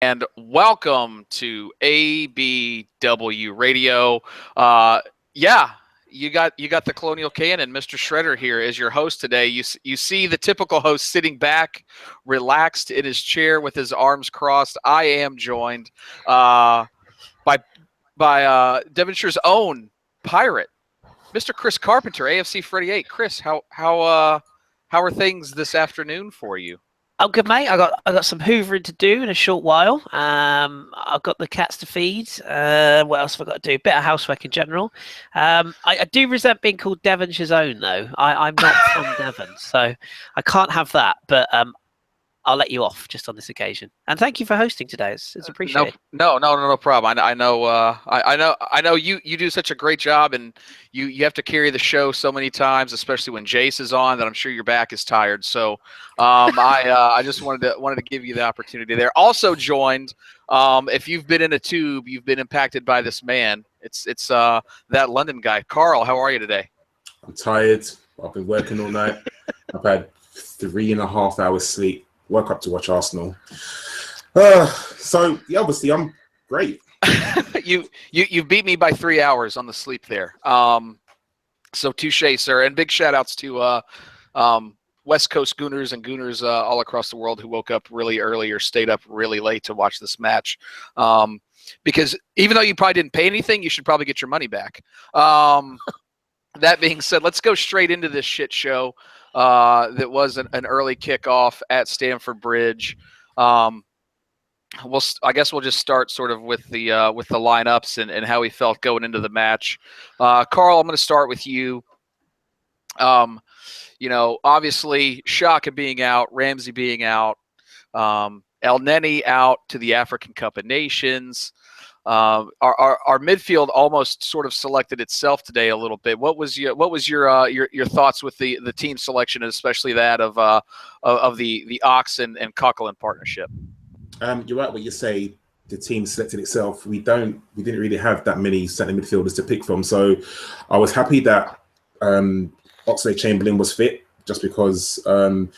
And welcome to ABW Radio. Yeah, you got the Colonial Cannon, Mr. Shredder here as your host today. You see the typical host sitting back, relaxed in his chair with his arms crossed. I am joined by Devonshire's own pirate, Mr. Kris Carpenter, AFC Freddy 8. Kris, how are things this afternoon for you? I'm good, mate. I got some hoovering to do in a short while. I've got the cats to feed. What else have I got to do? Bit of housework in general. I do resent being called Devonshire's own, though. I'm not from Devon, so I can't have that. But I'll let you off just on this occasion. And thank you for hosting today. It's appreciated. No problem. I know you do such a great job, and you have to carry the show so many times, especially when Jace is on, that I'm sure your back is tired. So I just wanted to give you the opportunity there. Also joined, if you've been in a tube, you've been impacted by this man. It's that London guy, Karl. How are you today? I'm tired. I've been working all night. I've had 3.5 hours sleep. Woke up to watch Arsenal. So yeah, obviously I'm great. You beat me by 3 hours on the sleep there. So touche, sir. And big shout outs to West Coast Gooners and Gooners all across the world who woke up really early or stayed up really late to watch this match. Because even though you probably didn't pay anything, you should probably get your money back. That being said, let's go straight into this shit show. That was an early kickoff at Stamford Bridge. I guess we'll just start sort of with the lineups and how we felt going into the match. Karl, I'm going to start with you. Obviously Xhaka being out, Ramsey being out, El Neni out to the African Cup of Nations. Our midfield almost sort of selected itself today a little bit. What was your thoughts with the team selection, especially that of the Ox and Coquelin partnership? You're right what you say. The team selected itself. We didn't really have that many centre midfielders to pick from. So I was happy that Oxlade-Chamberlain was fit, just because when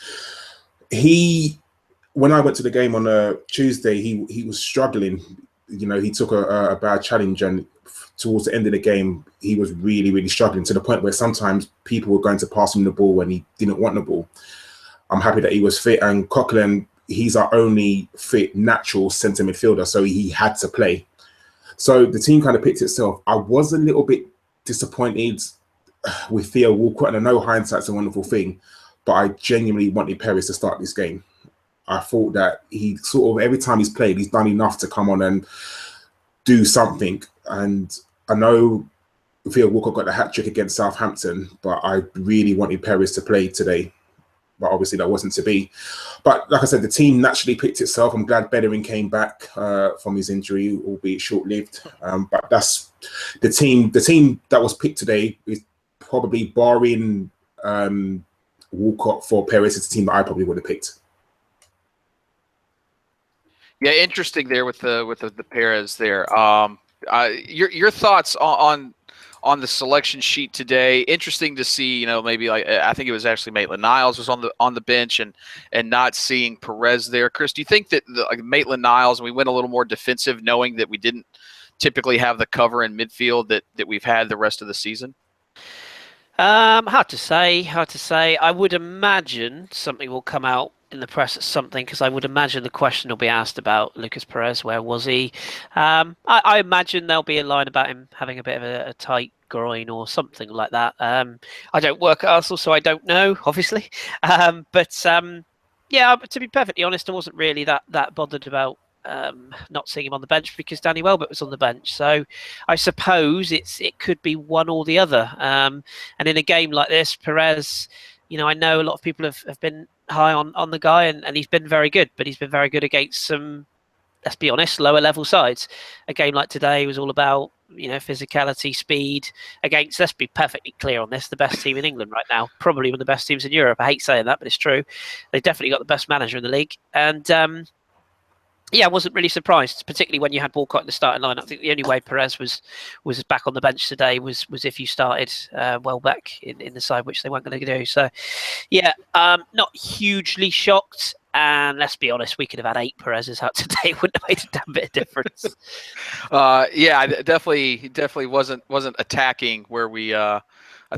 I went to the game on a Tuesday, he was struggling. He took a bad challenge, and towards the end of the game, he was really, really struggling, to the point where sometimes people were going to pass him the ball when he didn't want the ball. I'm happy that he was fit, and Coquelin, he's our only fit natural centre midfielder, so he had to play. So the team kind of picked itself. I was a little bit disappointed with Theo Walcott, and I know hindsight's a wonderful thing, but I genuinely wanted Perez to start this game. I thought that he sort of, every time he's played, he's done enough to come on and do something. And I know Theo Walcott got the hat-trick against Southampton, but I really wanted Perez to play today. But obviously that wasn't to be. But like I said, the team naturally picked itself. I'm glad Bellerin came back from his injury, albeit short-lived. But that's the team that was picked today is probably, barring Walcott for Perez, it's a team that I probably would have picked. Yeah, interesting there with the Perez there. Your thoughts on the selection sheet today? Interesting to see. Maybe I think it was actually Maitland-Niles was on the bench and not seeing Perez there. Kris, do you think that Maitland-Niles, we went a little more defensive, knowing that we didn't typically have the cover in midfield that we've had the rest of the season? Hard to say. I would imagine something will come out in the press at something, because I would imagine the question will be asked about Lucas Perez. Where was he? I imagine there'll be a line about him having a bit of a tight groin or something like that. I don't work at Arsenal, so I don't know, obviously. But to be perfectly honest, I wasn't really that bothered about not seeing him on the bench, because Danny Welbeck was on the bench. So I suppose it could be one or the other. And in a game like this, Perez, I know a lot of people have been high on the guy, and he's been very good, but he's been very good against some, let's be honest, lower level sides. A game like today was all about physicality, speed, against, let's be perfectly clear on this, the best team in England right now, probably one of the best teams in Europe. I hate saying that, but it's true. They've definitely got the best manager in the league, and yeah, I wasn't really surprised, particularly when you had Walcott in the starting line. I think the only way Perez was back on the bench today was if you started Welbeck in the side, which they weren't going to do. So, yeah, not hugely shocked. And let's be honest, we could have had 8 Perez's out today. Wouldn't have made a damn bit of difference. Yeah, definitely wasn't attacking where we I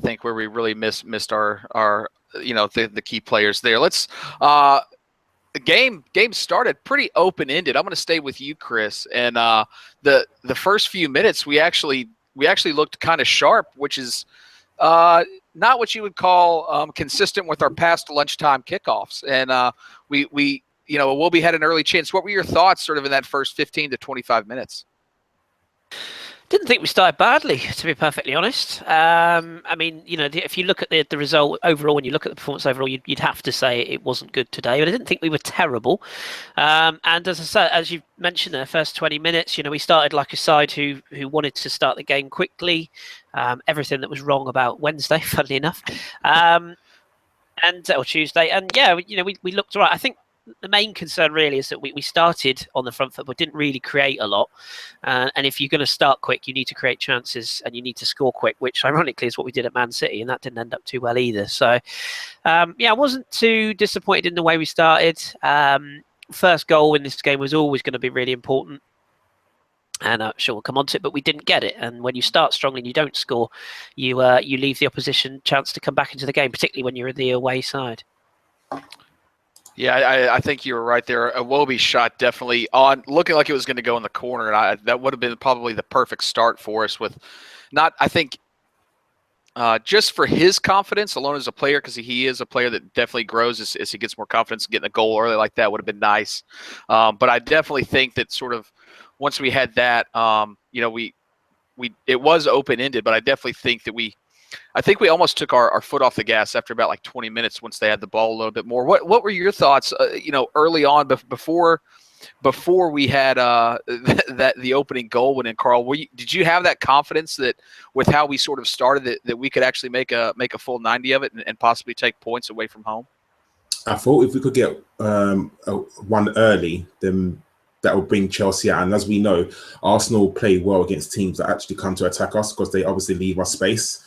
think where we really missed our the key players there. Let's the game started pretty open-ended. I'm going to stay with you, Kris. And the first few minutes, we actually looked kind of sharp, which is not what you would call consistent with our past lunchtime kickoffs. And Wilby had an early chance. What were your thoughts, sort of in that first 15 to 25 minutes? Didn't think we started badly, to be perfectly honest. I mean, if you look at the result overall, when you look at the performance overall, you'd have to say it wasn't good today. But I didn't think we were terrible. And as I said, as you mentioned, the first 20 minutes, we started like a side who wanted to start the game quickly. Everything that was wrong about Wednesday, funnily enough, or Tuesday, and yeah, we looked all right. I think the main concern really is that we started on the front foot but didn't really create a lot, and if you're going to start quick, you need to create chances and you need to score quick, which ironically is what we did at Man City, and that didn't end up too well either. So I wasn't too disappointed in the way we started. First goal in this game was always going to be really important, and I'm sure we'll come on to it, but we didn't get it. And when you start strongly and you don't score, you leave the opposition chance to come back into the game, particularly when you're the away side. Yeah, I think you were right there. A Wobie shot definitely on, looking like it was going to go in the corner, and that would have been probably the perfect start for us. Just for his confidence alone as a player, because he is a player that definitely grows as he gets more confidence. Getting a goal early like that would have been nice. But I definitely think that sort of once we had that, it was open ended. But I definitely think that we almost took our foot off the gas after about like 20 minutes once they had the ball a little bit more. What were your thoughts, early on before we had the opening goal went in, Karl? Did you have that confidence that with how we sort of started that we could actually make a full 90 of it and possibly take points away from home? I thought if we could get one early, then that would bring Chelsea out. And as we know, Arsenal play well against teams that actually come to attack us because they obviously leave us space.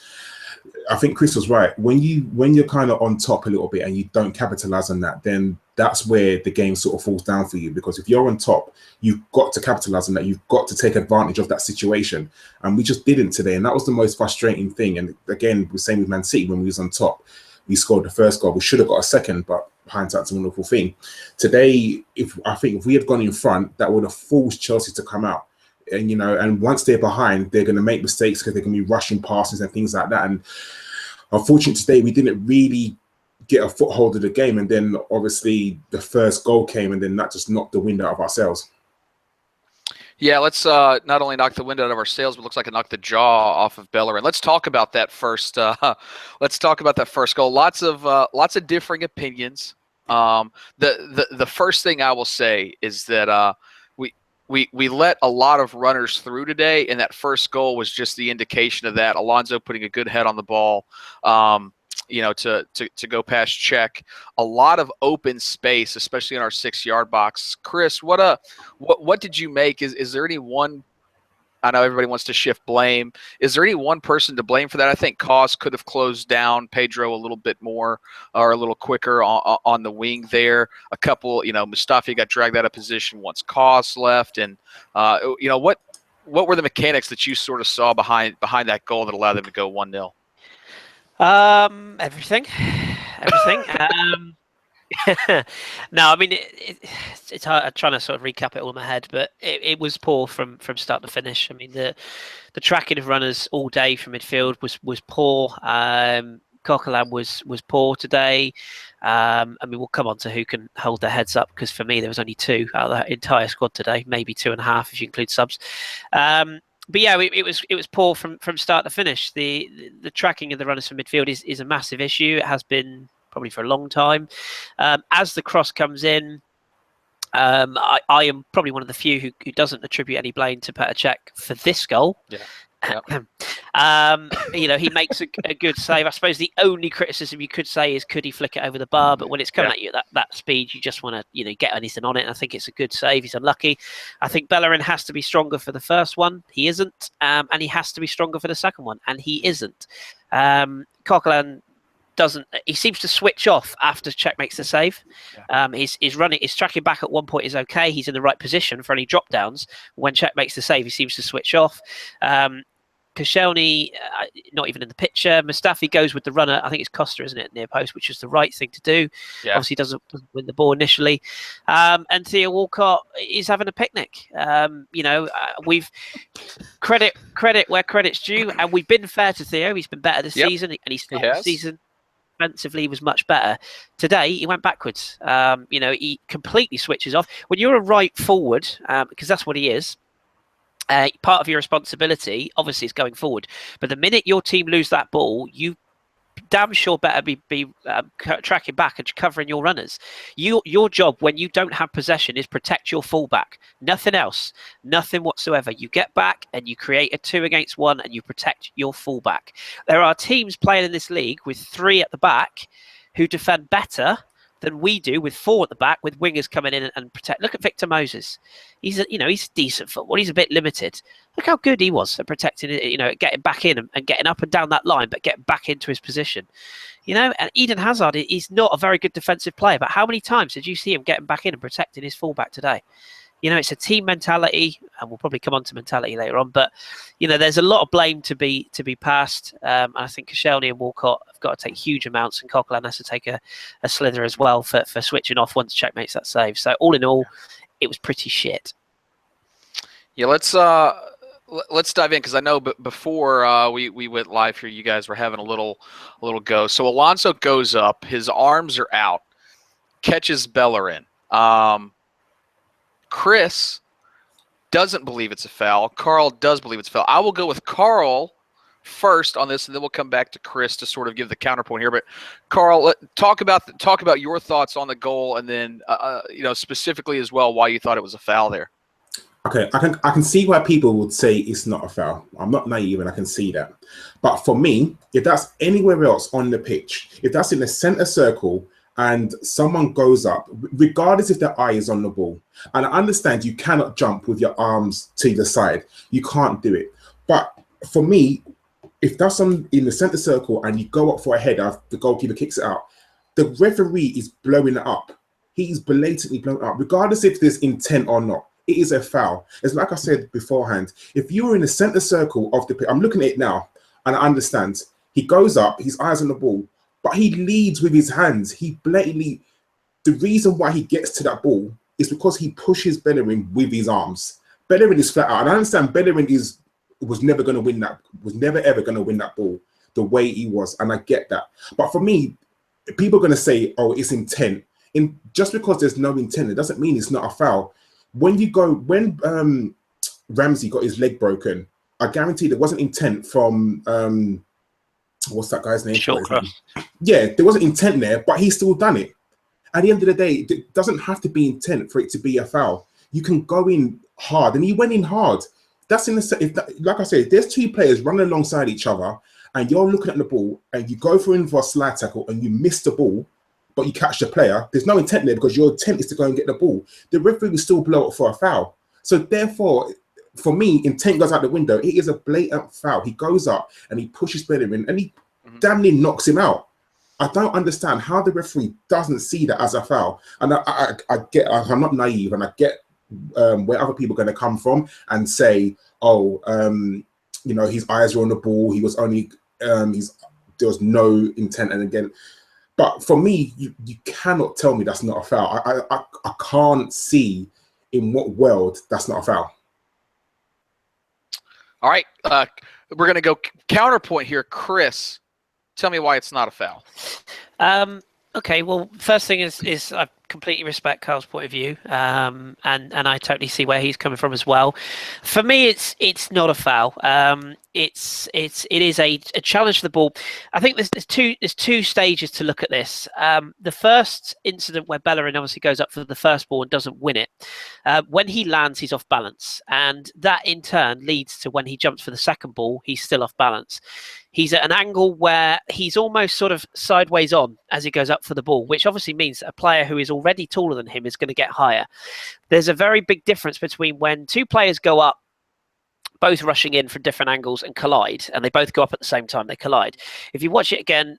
I think Kris was right. When you're kind of on top a little bit and you don't capitalize on that, then that's where the game sort of falls down for you. Because if you're on top, you've got to capitalize on that. You've got to take advantage of that situation. And we just didn't today. And that was the most frustrating thing. And again, we're same with Man City when we was on top. We scored the first goal. We should have got a second, but hindsight's a wonderful thing. Today, if we had gone in front, that would have forced Chelsea to come out. And once they're behind, they're going to make mistakes because they're going to be rushing passes and things like that. And unfortunately, today we didn't really get a foothold of the game. And then obviously the first goal came, and then that just knocked the wind out of our sails. Yeah, let's not only knock the wind out of our sails, but looks like it knocked the jaw off of Bellerin. Let's talk about that first. Let's talk about that first goal. Lots of differing opinions. The first thing I will say is that we let a lot of runners through today, and that first goal was just the indication of that. Alonso putting a good head on the ball, to go past Cech. A lot of open space, especially in our 6-yard box. Kris, what did you make? Is there any one? I know everybody wants to shift blame. Is there any one person to blame for that? I think Kos could have closed down Pedro a little bit more or a little quicker on the wing there. A couple, Mustafi got dragged out of position once Kos left. And, what were the mechanics that you sort of saw behind that goal that allowed them to go 1-0? Everything. No, I mean it's hard. I'm trying to sort of recap it all in my head, but it was poor from start to finish. I mean the tracking of runners all day from midfield was poor. Coquelin was poor today. I mean we'll come on to who can hold their heads up, because for me there was only 2 out of that entire squad today, maybe 2.5 if you include subs. But yeah, it was poor from start to finish. The tracking of the runners from midfield is a massive issue. It has been probably for a long time. As the cross comes in, I am probably one of the few who doesn't attribute any blame to Petr Cech for this goal. Yeah. Yep. He makes a good save. I suppose the only criticism you could say is could he flick it over the bar? But when it's coming at you at that speed, you just want to get anything on it. And I think it's a good save. He's unlucky. I think Bellerin has to be stronger for the first one. He isn't, and he has to be stronger for the second one, and he isn't. Coquelin doesn't. He seems to switch off after Cech makes the save. His tracking back at one point is okay. He's in the right position for any drop downs. When Cech makes the save, he seems to switch off. Koscielny, not even in the picture. Mustafi goes with the runner. I think it's Costa, isn't it, near post, which is the right thing to do. Yeah. Obviously, doesn't win the ball initially. And Theo Walcott is having a picnic. We've credit where credit's due, and we've been fair to Theo. He's been better this season, and he started the season defensively. He was much better. Today, he went backwards. He completely switches off. When you're a right forward, because that's what he is. Part of your responsibility, obviously, is going forward. But the minute your team lose that ball, you damn sure better be tracking back and covering your runners. Your job when you don't have possession is protect your fullback. Nothing else. Nothing whatsoever. You get back and you create a 2-against-1 and you protect your fullback. There are teams playing in this league with 3 at the back who defend better than we do with 4 at the back, with wingers coming in and protect. Look at Victor Moses. He's decent football. He's a bit limited. Look how good he was at protecting it, getting back in and getting up and down that line, but getting back into his position. And Eden Hazard, he's not a very good defensive player, but how many times did you see him getting back in and protecting his fullback today? It's a team mentality, and we'll probably come on to mentality later on. But there's a lot of blame to be passed. I think Koscielny and Walcott have got to take huge amounts, and Coquelin has to take a slither as well for switching off once Cech makes that save. So all in all, it was pretty shit. Yeah, let's dive in because I know before we went live here, you guys were having a little go. So Alonso goes up, his arms are out, catches Bellerin. Kris doesn't believe it's a foul. Karl does believe it's a foul. I will go with Karl first on this, and then we'll come back to Kris to sort of give the counterpoint here. But Karl, talk about your thoughts on the goal, and then specifically as well why you thought it was a foul there. Okay, I can see why people would say it's not a foul. I'm not naive, and I can see that. But for me, if that's anywhere else on the pitch, if that's in the center circle, and someone goes up, regardless if their eye is on the ball. And I understand you cannot jump with your arms to the side. You can't do it. But for me, if that's in the center circle and you go up for a header, the goalkeeper kicks it out, the referee is blowing it up. He's blatantly blowing it up, regardless if there's intent or not. It is a foul. It's like I said beforehand, if you were in the center circle of the pitch, I'm looking at it now, and I understand. He goes up, his eyes on the ball, but he leads with his hands. He blatantly, the reason why he gets to that ball is because he pushes Bellerin with his arms. Bellerin is flat out. And I understand Bellerin was never going to win that, was never ever going to win that ball the way he was. And I get that. But for me, people are going to say, oh, it's intent. Just because there's no intent, it doesn't mean it's not a foul. When Ramsey got his leg broken, I guarantee there wasn't intent from, what's that guy's name? Yeah, there wasn't intent there, but he still done it. At the end of the day, it doesn't have to be intent for it to be a foul. You can go in hard, and he went in hard. That's like I said, if there's 2 players running alongside each other, and you're looking at the ball, and you go in for a slide tackle, and you miss the ball, but you catch the player, there's no intent there because your intent is to go and get the ball. The referee will still blow it for a foul. So therefore, for me, intent goes out the window. It is a blatant foul. He goes up and he pushes Bellerin and he damn near knocks him out. I don't understand how the referee doesn't see that as a foul. And I get, I'm not naive, and I get where other people are going to come from and say, oh, his eyes were on the ball. He was only, there was no intent. And again, but for me, you cannot tell me that's not a foul. I can't see in what world that's not a foul. All right, we're going to go counterpoint here. Kris, tell me why it's not a foul. Okay, well, first thing is I've completely respect Carl's point of view, and I totally see where he's coming from as well. For me, it's not a foul. It is a challenge to the ball. I think there's two stages to look at this. The first incident where Bellerin obviously goes up for the first ball and doesn't win it. When he lands, he's off balance, and that in turn leads to when he jumps for the second ball, he's still off balance. He's at an angle where he's almost sort of sideways on as he goes up for the ball, which obviously means that a player who is already taller than him is going to get higher. There's a very big difference between when two players go up, both rushing in from different angles and collide, and they both go up at the same time, they collide. If you watch it again,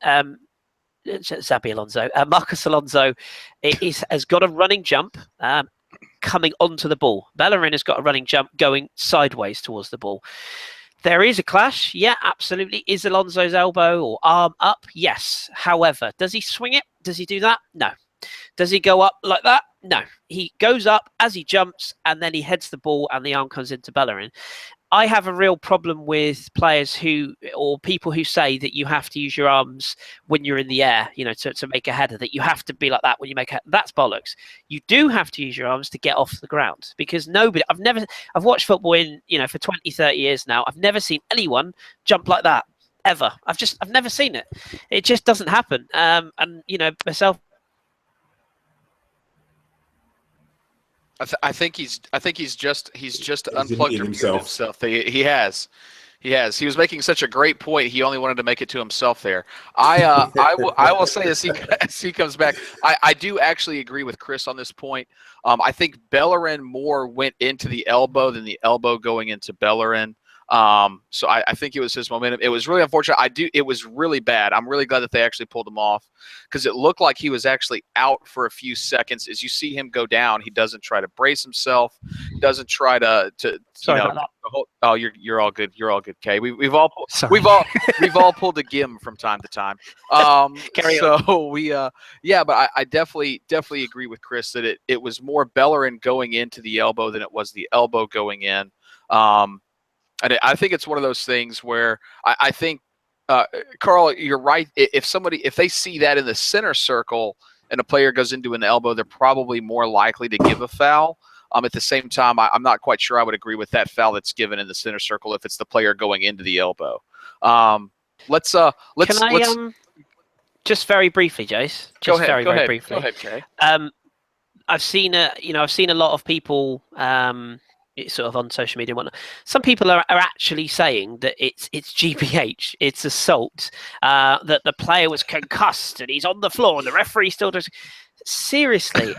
Xabi Alonso, Marcos Alonso has got a running jump coming onto the ball. Bellerin has got a running jump going sideways towards the ball. There is a clash. Yeah, absolutely. Is Alonso's elbow or arm up? Yes. However, does he swing it? Does he do that? No. Does he go up like that? No. He goes up as he jumps, and then he heads the ball, and the arm comes into Bellerin. I have a real problem with players or people who say that you have to use your arms when you're in the air, to make a header, that you have to be like that when you make a header. That's bollocks. You do have to use your arms to get off the ground, because I've watched football for 20, 30 years now. I've never seen anyone jump like that ever. I've never seen it. It just doesn't happen. And myself, I think he's just unplugged himself. He has. He was making such a great point. He only wanted to make it to himself there. I will say as he comes back, I do actually agree with Kris on this point. I think Bellerin more went into the elbow than the elbow going into Bellerin. So I think it was his momentum. It was really unfortunate. It was really bad. I'm really glad that they actually pulled him off, because it looked like he was actually out for a few seconds. As you see him go down, he doesn't try to brace himself, doesn't try to Sorry about that. Oh, you're all good. You're all good, Kay. We've all pulled a gim from time to time. But I definitely agree with Kris that it was more Bellerin going into the elbow than it was the elbow going in. And I think it's one of those things where I think, Karl, you're right. If they see that in the center circle and a player goes into an elbow, they're probably more likely to give a foul. At the same time, I'm not quite sure I would agree with that foul that's given in the center circle if it's the player going into the elbow. Let's just very briefly, Jace. Just very briefly. Go ahead, Kay. I've seen a lot of people sort of on social media and whatnot. Some people are actually saying that it's GBH, it's assault, that the player was concussed and he's on the floor and the referee still does. Seriously,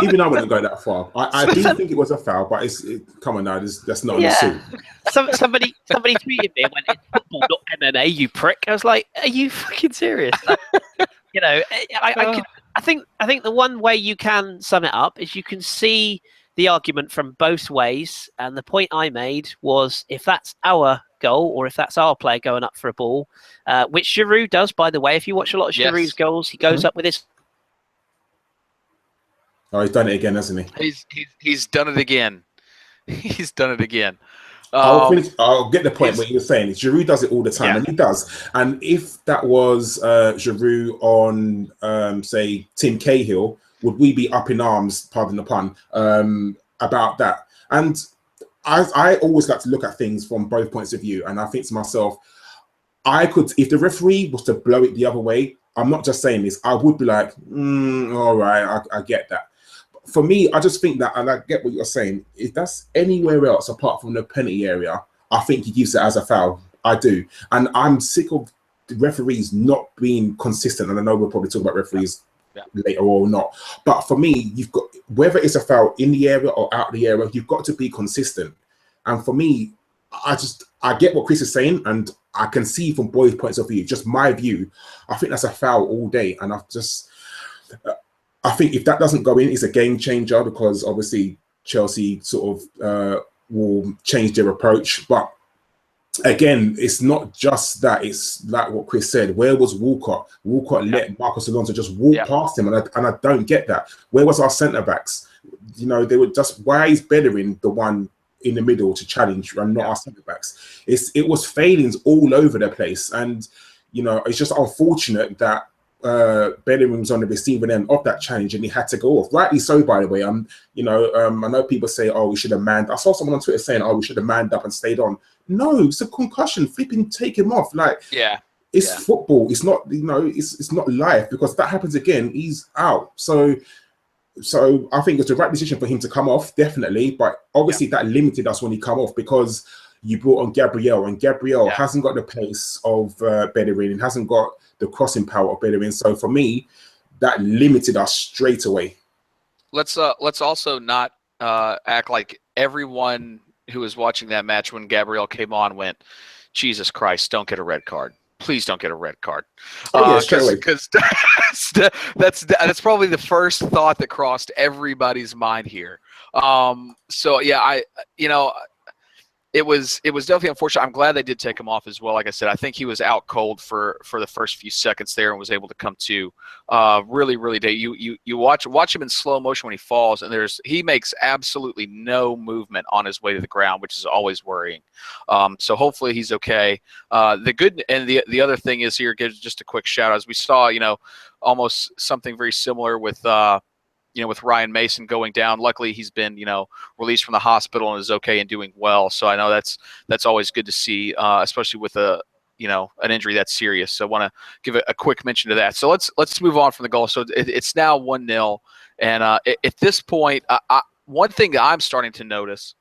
even I wouldn't go that far. I do think it was a foul, but come on now, that's not an assault. Somebody tweeted me and went, "It's football, not MMA, you prick." I was like, "Are you fucking serious?" I think the one way you can sum it up is you can see the argument from both ways, and the point I made was, if that's our goal or if that's our player going up for a ball, which Giroud does, by the way. If you watch a lot of Giroud's goals, he goes up with his. Oh, he's done it again, hasn't he? He's done it again. He's done it again. I'll get the point. What you're saying is Giroud does it all the time, and he does. And if that was Giroud on, say, Tim Cahill, would we be up in arms, pardon the pun, about that? And I always like to look at things from both points of view. And I think to myself, if the referee was to blow it the other way, I'm not just saying this, I would be like, all right, I get that. For me, I just think that, and I get what you're saying, if that's anywhere else apart from the penalty area, I think he gives it as a foul. I do. And I'm sick of the referees not being consistent. And I know we'll probably talk about referees later or not. But for me, you've got, whether it's a foul in the area or out of the area, you've got to be consistent. And for me, I get what Kris is saying, and I can see from both points of view, just my view, I think that's a foul all day. And I think if that doesn't go in, it's a game changer, because obviously Chelsea sort of will change their approach. But again, it's not just that. It's like what Kris said. Where was Walcott? Walcott let Marcos Alonso just walk past him, and I don't get that. Where was our centre-backs? They were just, why is Bellerin the one in the middle to challenge and not our centre-backs? It was failings all over the place. And, it's just unfortunate that Bellerin was on the receiving end of that challenge and he had to go off. Rightly so, by the way. I know people say, oh, we should have manned. I saw someone on Twitter saying, oh, we should have manned up and stayed on. No, it's a concussion. Flipping take him off. Like, it's football. It's not, it's not life, because if that happens again, he's out. So I think it's the right decision for him to come off, definitely. But obviously that limited us when he come off, because you brought on Gabriel, and Gabriel hasn't got the pace of Bellerin and hasn't got the crossing power of Bellerin. So for me, that limited us straight away. Let's also not act like everyone who was watching that match when Gabriel came on went, Jesus Christ, don't get a red card. Please don't get a red card. Because that's probably the first thought that crossed everybody's mind here. It was definitely unfortunate. I'm glad they did take him off as well. Like I said, I think he was out cold for the first few seconds there and was able to come to. Really, you watch him in slow motion when he falls, and he makes absolutely no movement on his way to the ground, which is always worrying. So hopefully he's okay. The good and the other thing is here, give just a quick shout out, as we saw, almost something very similar with with Ryan Mason going down. Luckily, he's been, released from the hospital and is okay and doing well. So I know that's always good to see, especially with an injury that's serious. So I want to give a quick mention to that. So let's move on from the goal. So it's now 1-0. And at this point, one thing that I'm starting to notice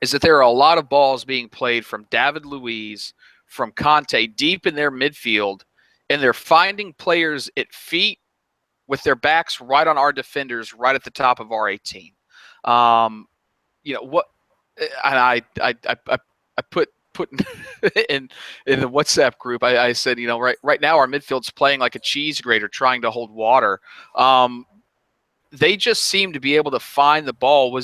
is that there are a lot of balls being played from David Luiz, from Conte, deep in their midfield, and they're finding players at feet with their backs right on our defenders, right at the top of our 18. What? And I put in the WhatsApp group. I said, right now our midfield's playing like a cheese grater, trying to hold water. They just seem to be able to find the ball.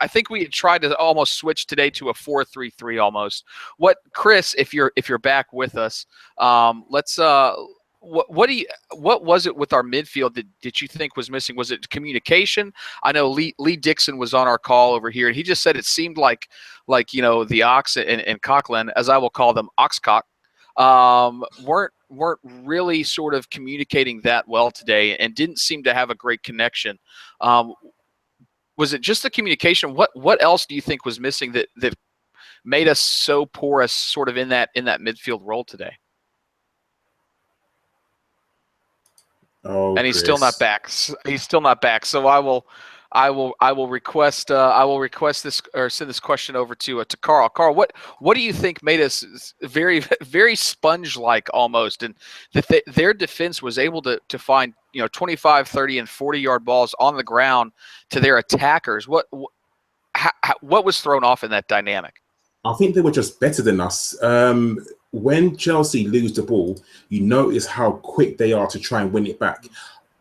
I think we had tried to almost switch today to a 4-3-3 almost. Kris, if you're back with us, let's. What was it with our midfield that you think was missing? Was it communication? I know Lee Dixon was on our call over here, and he just said it seemed like the Ox and Coughlin, as I will call them, Oxcock, weren't really sort of communicating that well today, and didn't seem to have a great connection. Was it just the communication? What else do you think was missing that made us so porous, sort of in that midfield role today? Oh, and he's still not back. So I will request this, or send this question over to Karl. Karl, what do you think made us very, very sponge-like almost, and that their defense was able to find 25, 30, and 40-yard balls on the ground to their attackers? What was thrown off in that dynamic? I think they were just better than us. When Chelsea lose the ball, you notice how quick they are to try and win it back.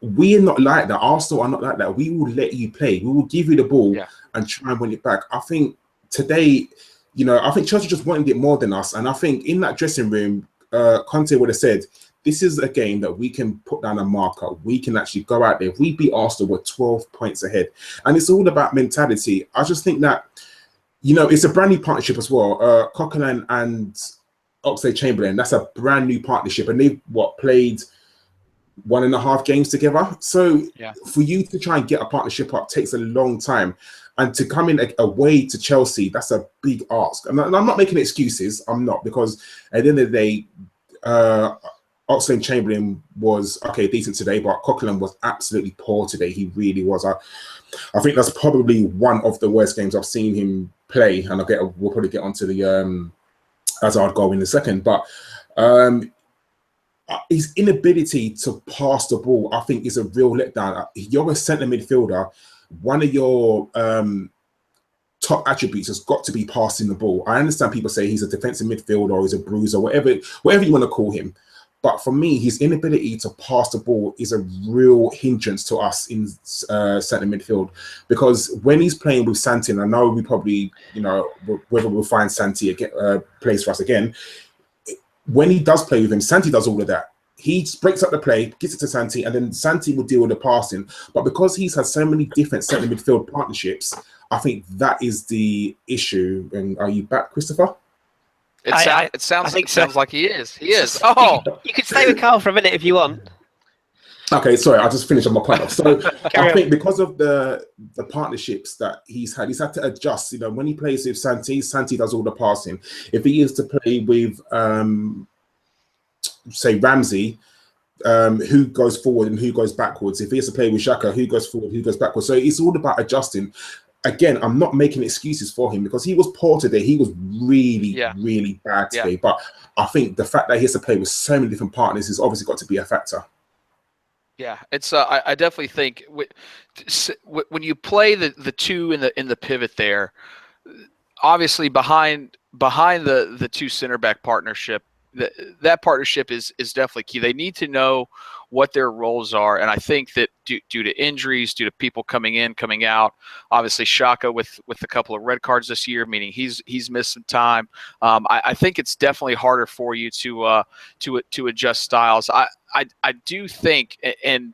We are not like that. Arsenal are not like that. We will let you play. We will give you the ball and try and win it back. I think today, I think Chelsea just wanted it more than us. And I think in that dressing room, Conte would have said, this is a game that we can put down a marker. We can actually go out there. If we beat Arsenal, we're 12 points ahead. And it's all about mentality. I just think that, it's a brand new partnership as well. Coquelin and Oxlade-Chamberlain, that's a brand new partnership, and they've played 1.5 games together. So for you to try and get a partnership up takes a long time, and to come in away to Chelsea, that's a big ask. And I'm not making excuses. I'm not, because at the end of the day, Oxlade-Chamberlain was decent today, but Coquelin was absolutely poor today. He really was. I think that's probably one of the worst games I've seen him play, and we'll probably get onto the Hazard goal in a second. But his inability to pass the ball, I think, is a real letdown. You're a centre midfielder. One of your top attributes has got to be passing the ball. I understand people say he's a defensive midfielder or he's a bruiser, whatever you want to call him. But for me, his inability to pass the ball is a real hindrance to us in centre midfield. Because when he's playing with Santi, and I know we probably, whether we'll find Santi plays for us again, when he does play with him, Santi does all of that. He breaks up the play, gets it to Santi, and then Santi will deal with the passing. But because he's had so many different centre midfield partnerships, I think that is the issue. And are you back, Christopher? It I think so. sounds like he is. He is. Oh, You can stay with Karl for a minute if you want. Okay, sorry, I'll just finish on my point. So I on. think because of the partnerships that he's had to adjust. You know, when he plays with Santi does all the passing. If he is to play with, say, Ramsey, who goes forward and who goes backwards? If he has to play with Xhaka, who goes forward, who goes backwards? So it's all about adjusting. Again, I'm not making excuses for him because he was poor today. He was really bad today. But I think the fact that he has to play with so many different partners has obviously got to be a factor. Yeah, it's. I definitely think when you play the two in the pivot there, obviously behind the two center back partnership, that partnership is definitely key. They need to know what their roles are, and I think that due to injuries, due to people coming in, coming out, obviously Xhaka with a couple of red cards this year, meaning he's missed some time. I think it's definitely harder for you to adjust styles. I do think, and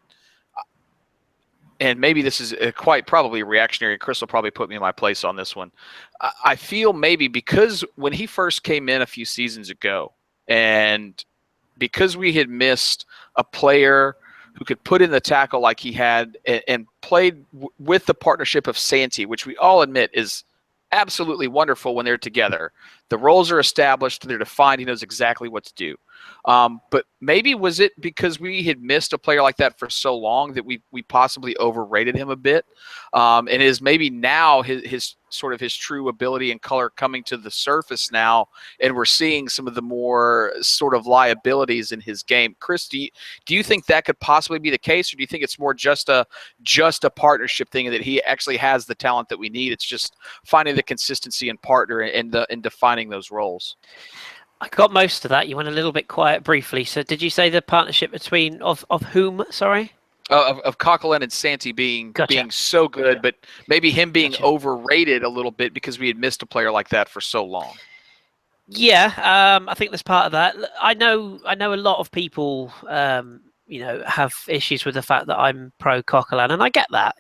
maybe this is quite probably reactionary, and Kris will probably put me in my place on this one. I feel maybe because when he first came in a few seasons ago, and because we had missed a player who could put in the tackle like he had and played with the partnership of Santi, which we all admit is absolutely wonderful when they're together. The roles are established, they're defined, he knows exactly what to do. But maybe was it because we had missed a player like that for so long that we possibly overrated him a bit, and is maybe now his true ability and color coming to the surface now, and we're seeing some of the more sort of liabilities in his game. Kris, do you think that could possibly be the case, or do you think it's more just a partnership thing, that he actually has the talent that we need? It's just finding the consistency and partner and defining those roles. I got most of that. You went a little bit quiet briefly. So did you say the partnership between of whom? Sorry. Of Coquelin and Santi being so good, but maybe him being overrated a little bit because we had missed a player like that for so long. Yeah, I think there's part of that. I know a lot of people, have issues with the fact that I'm pro Coquelin, and I get that.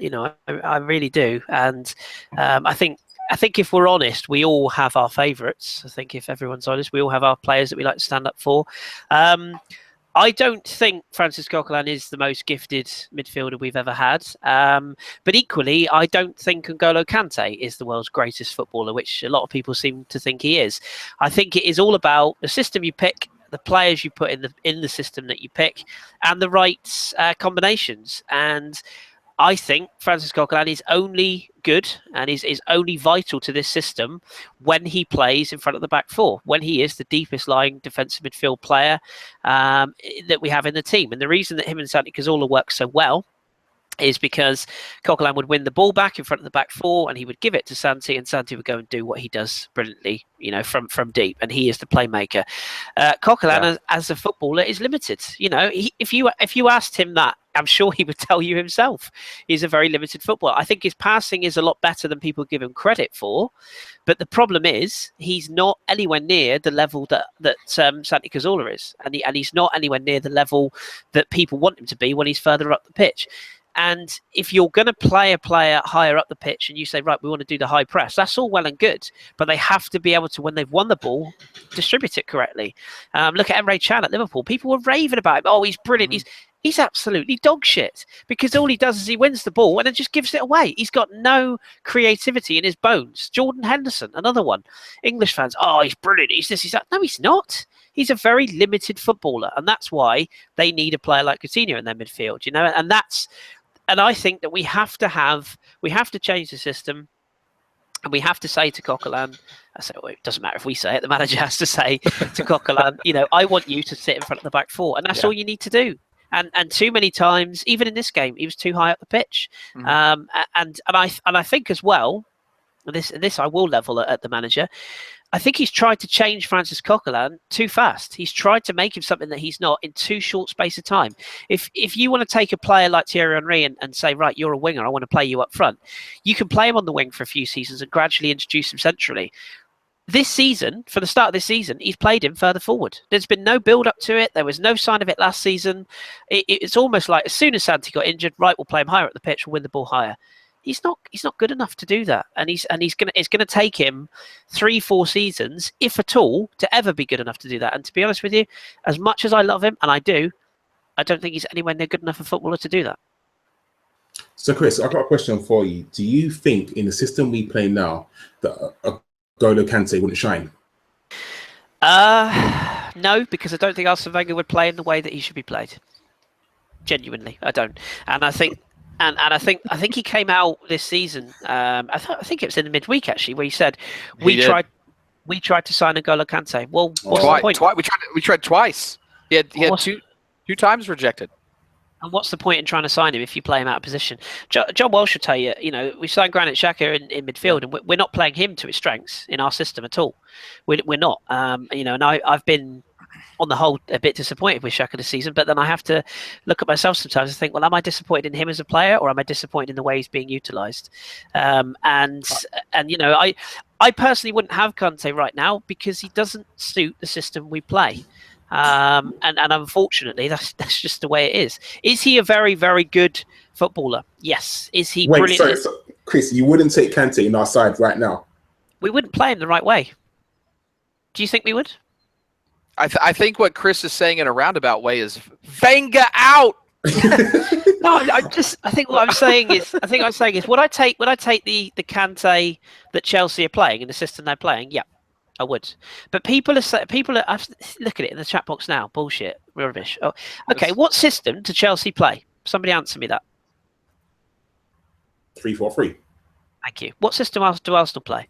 I really do. And I think if we're honest, we all have our favourites. I think if everyone's honest, we all have our players that we like to stand up for. I don't think Francis Coquelin is the most gifted midfielder we've ever had. But equally, I don't think N'Golo Kante is the world's greatest footballer, which a lot of people seem to think he is. I think it is all about the system you pick, the players you put in the system that you pick, and the right combinations. And I think Francis Coquelin is only good and is only vital to this system when he plays in front of the back four, when he is the deepest lying defensive midfield player that we have in the team. And the reason that him and Santi Cazorla work so well is because Coquelin would win the ball back in front of the back four, and he would give it to Santi, and Santi would go and do what he does brilliantly, from deep, and he is the playmaker. Coquelin, as a footballer, is limited. If you asked him that, I'm sure he would tell you himself. He's a very limited footballer. I think his passing is a lot better than people give him credit for, but the problem is he's not anywhere near the level that Santi Cazorla is, and he's not anywhere near the level that people want him to be when he's further up the pitch. And if you're going to play a player higher up the pitch and you say, right, we want to do the high press, that's all well and good. But they have to be able to, when they've won the ball, distribute it correctly. Look at Emre Can at Liverpool. People were raving about him. Oh, he's brilliant. Mm-hmm. He's absolutely dog shit, because all he does is he wins the ball and then just gives it away. He's got no creativity in his bones. Jordan Henderson, another one. English fans, oh, he's brilliant. He's this, he's that. No, he's not. He's a very limited footballer. And that's why they need a player like Coutinho in their midfield, And I think that we have to change the system, and we have to say to Coquelin, it doesn't matter if we say it, the manager has to say to Coquelin, I want you to sit in front of the back four, and that's all you need to do. And too many times, even in this game, he was too high up the pitch. Mm-hmm. And I think as well, this I will level at the manager. I think he's tried to change Francis Coquelin too fast. He's tried to make him something that he's not in too short space of time. If you want to take a player like Thierry Henry and say, right, you're a winger, I want to play you up front, you can play him on the wing for a few seasons and gradually introduce him centrally. This season, for the start of this season, he's played him further forward. There's been no build-up to it. There was no sign of it last season. It's almost like as soon as Santi got injured, right, we'll play him higher up the pitch, we'll win the ball higher. he's not good enough to do that, and it's gonna take him 3-4 seasons, if at all, to ever be good enough to do that. And to be honest with you, as much as I love him, and I don't think he's anywhere near good enough a footballer to do that. So, Kris, I've got a question for you. Do you think in the system we play now that N'Golo Kante wouldn't shine? No, because I don't think Arsene Wenger would play in the way that he should be played. Genuinely, I don't. And I think, I think he came out this season. I think it was in the midweek actually, where he said we tried to sign N'Golo Kante. Well, what's the point? We tried twice. He had two times rejected. And what's the point in trying to sign him if you play him out of position? John Welsh will tell you, we signed Granit Xhaka in midfield, and we're not playing him to his strengths in our system at all. We're not. And I've been, on the whole, a bit disappointed with Xhaka this season, but then I have to look at myself sometimes and think, well, am I disappointed in him as a player, or am I disappointed in the way he's being utilised? I personally wouldn't have Kante right now because he doesn't suit the system we play. And unfortunately, that's just the way it is. Is he a very, very good footballer? Yes. Is he brilliant? So, Kris, you wouldn't take Kante in our side right now? We wouldn't play him the right way. Do you think we would? I think what Kris is saying in a roundabout way is Wenger out. No, I think what I'm saying is would I take the Kante that Chelsea are playing in the system they're playing? Yeah. I would, but people are look at it in the chat box now. Bullshit, rubbish. Oh, okay. What system do Chelsea play? Somebody answer me that. 3-4-3. Thank you. What system do Arsenal play?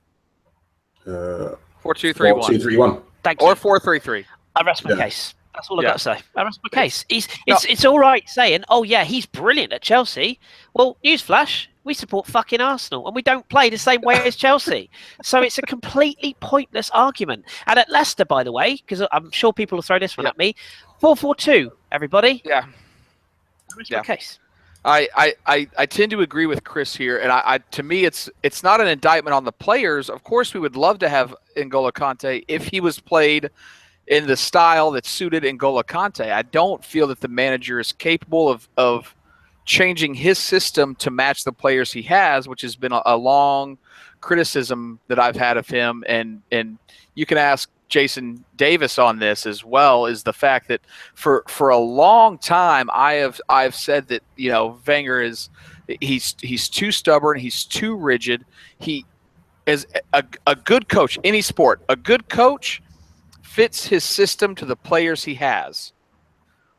4-2-3-1. 4-2-3-1. Thank you. Or 4-3-3. I rest my case. That's all I've got to say. I rest my case. It's all right saying, oh yeah, he's brilliant at Chelsea. Well, newsflash. We support fucking Arsenal, and we don't play the same way as Chelsea. So it's a completely pointless argument. And at Leicester, by the way, because I'm sure people will throw this one at me, 4-4-2, everybody. Yeah. That's my case. I tend to agree with Kris here, and to me, it's not an indictment on the players. Of course, we would love to have N'Golo Kante if he was played in the style that suited N'Golo Kante. I don't feel that the manager is capable of changing his system to match the players he has, which has been a long criticism that I've had of him. And you can ask Jason Davis on this as well, is the fact that for a long time I've said that Wenger he's too stubborn, he's too rigid. He is a good coach, any sport. A good coach fits his system to the players he has.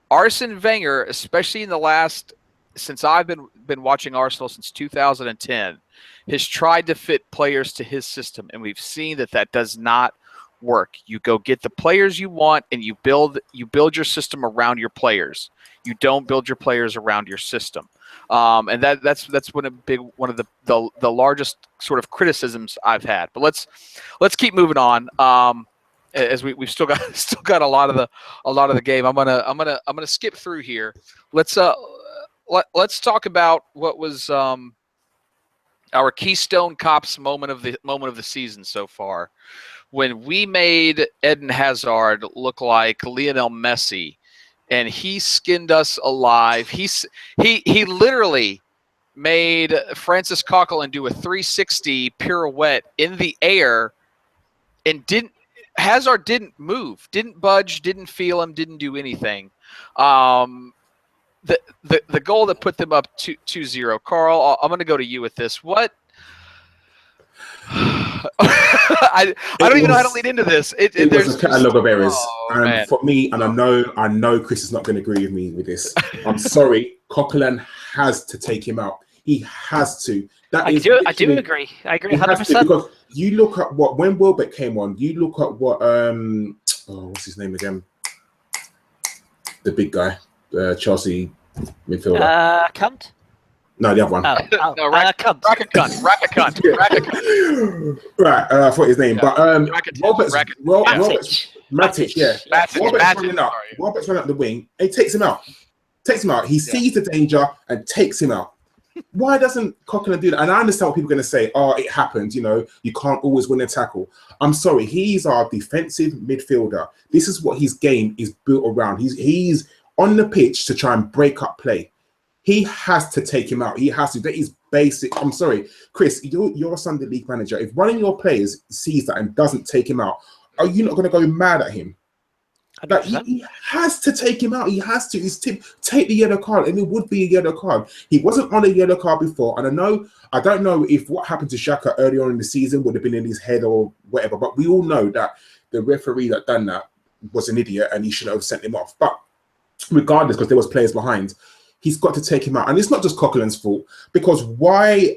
Arsene Wenger, especially in the last, since I've been watching Arsenal since 2010, has tried to fit players to his system, and we've seen that does not work. You go get the players you want, and you build your system around your players. You don't build your players around your system, and that's one of the largest sort of criticisms I've had. But let's keep moving on. As we've still got a lot of the game. I'm gonna skip through here. Let's talk about what was our Keystone Cops moment of the season so far, when we made Eden Hazard look like Lionel Messi, and he skinned us alive. He literally made Francis Coquelin do a 360 pirouette in the air, and Hazard didn't move, didn't budge, didn't feel him, didn't do anything. The goal that put them up 2-0. Karl, I'm going to go to you with this. What? I don't even know how to lead into this. There's a catalogue of errors. Man. For me, and I know Kris is not going to agree with me with this. I'm sorry. Coquelin has to take him out. He has to. I do agree. I agree 100%. Because you look at when Welbeck came on, you look at what what's his name again? The big guy, Chelsea midfielder. Cunt? No, the other one. No, Cunt. Right, I thought his name, but Matic, yeah. Robert's running up the wing, and he takes him out. He sees the danger and takes him out. Why doesn't Coquelin do that? And I understand what people are going to say. Oh, it happens. You can't always win a tackle. I'm sorry. He's our defensive midfielder. This is what his game is built around. He's on the pitch to try and break up play. He has to take him out. He has to. That is basic. I'm sorry, Chris, you're a Sunday league manager. If one of your players sees that and doesn't take him out, are you not going to go mad at him? Like, he has to take him out. He has to. Take the yellow card, and it would be a yellow card. He wasn't on a yellow card before, and I don't know if what happened to Xhaka early on in the season would have been in his head or whatever, but we all know that the referee that done that was an idiot, and he should have sent him off. But regardless, because there was players behind, he's got to take him out, and it's not just Coquelin's fault, because why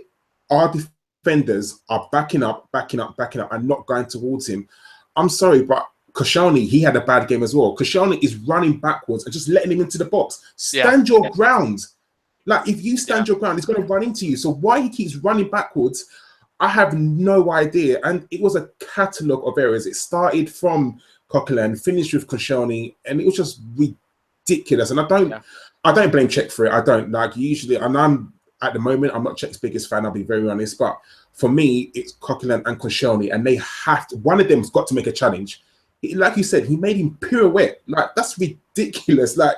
our defenders are backing up, and not going towards him? I'm sorry, but Koscielny, he had a bad game as well. Koscielny is running backwards and just letting him into the box. Stand your ground. Like, if you stand your ground, he's going to run into you. So why he keeps running backwards, I have no idea. And it was a catalogue of errors. It started from Coquelin, finished with Koscielny, and it was just ridiculous. And I don't blame Cech for it. I don't. Like, usually, and I'm at the moment, I'm not Czech's biggest fan, I'll be very honest. But for me, it's Coquelin and Koscielny, and they have to, one of them's got to make a challenge. Like you said, he made him pirouette. Like, that's ridiculous. Like,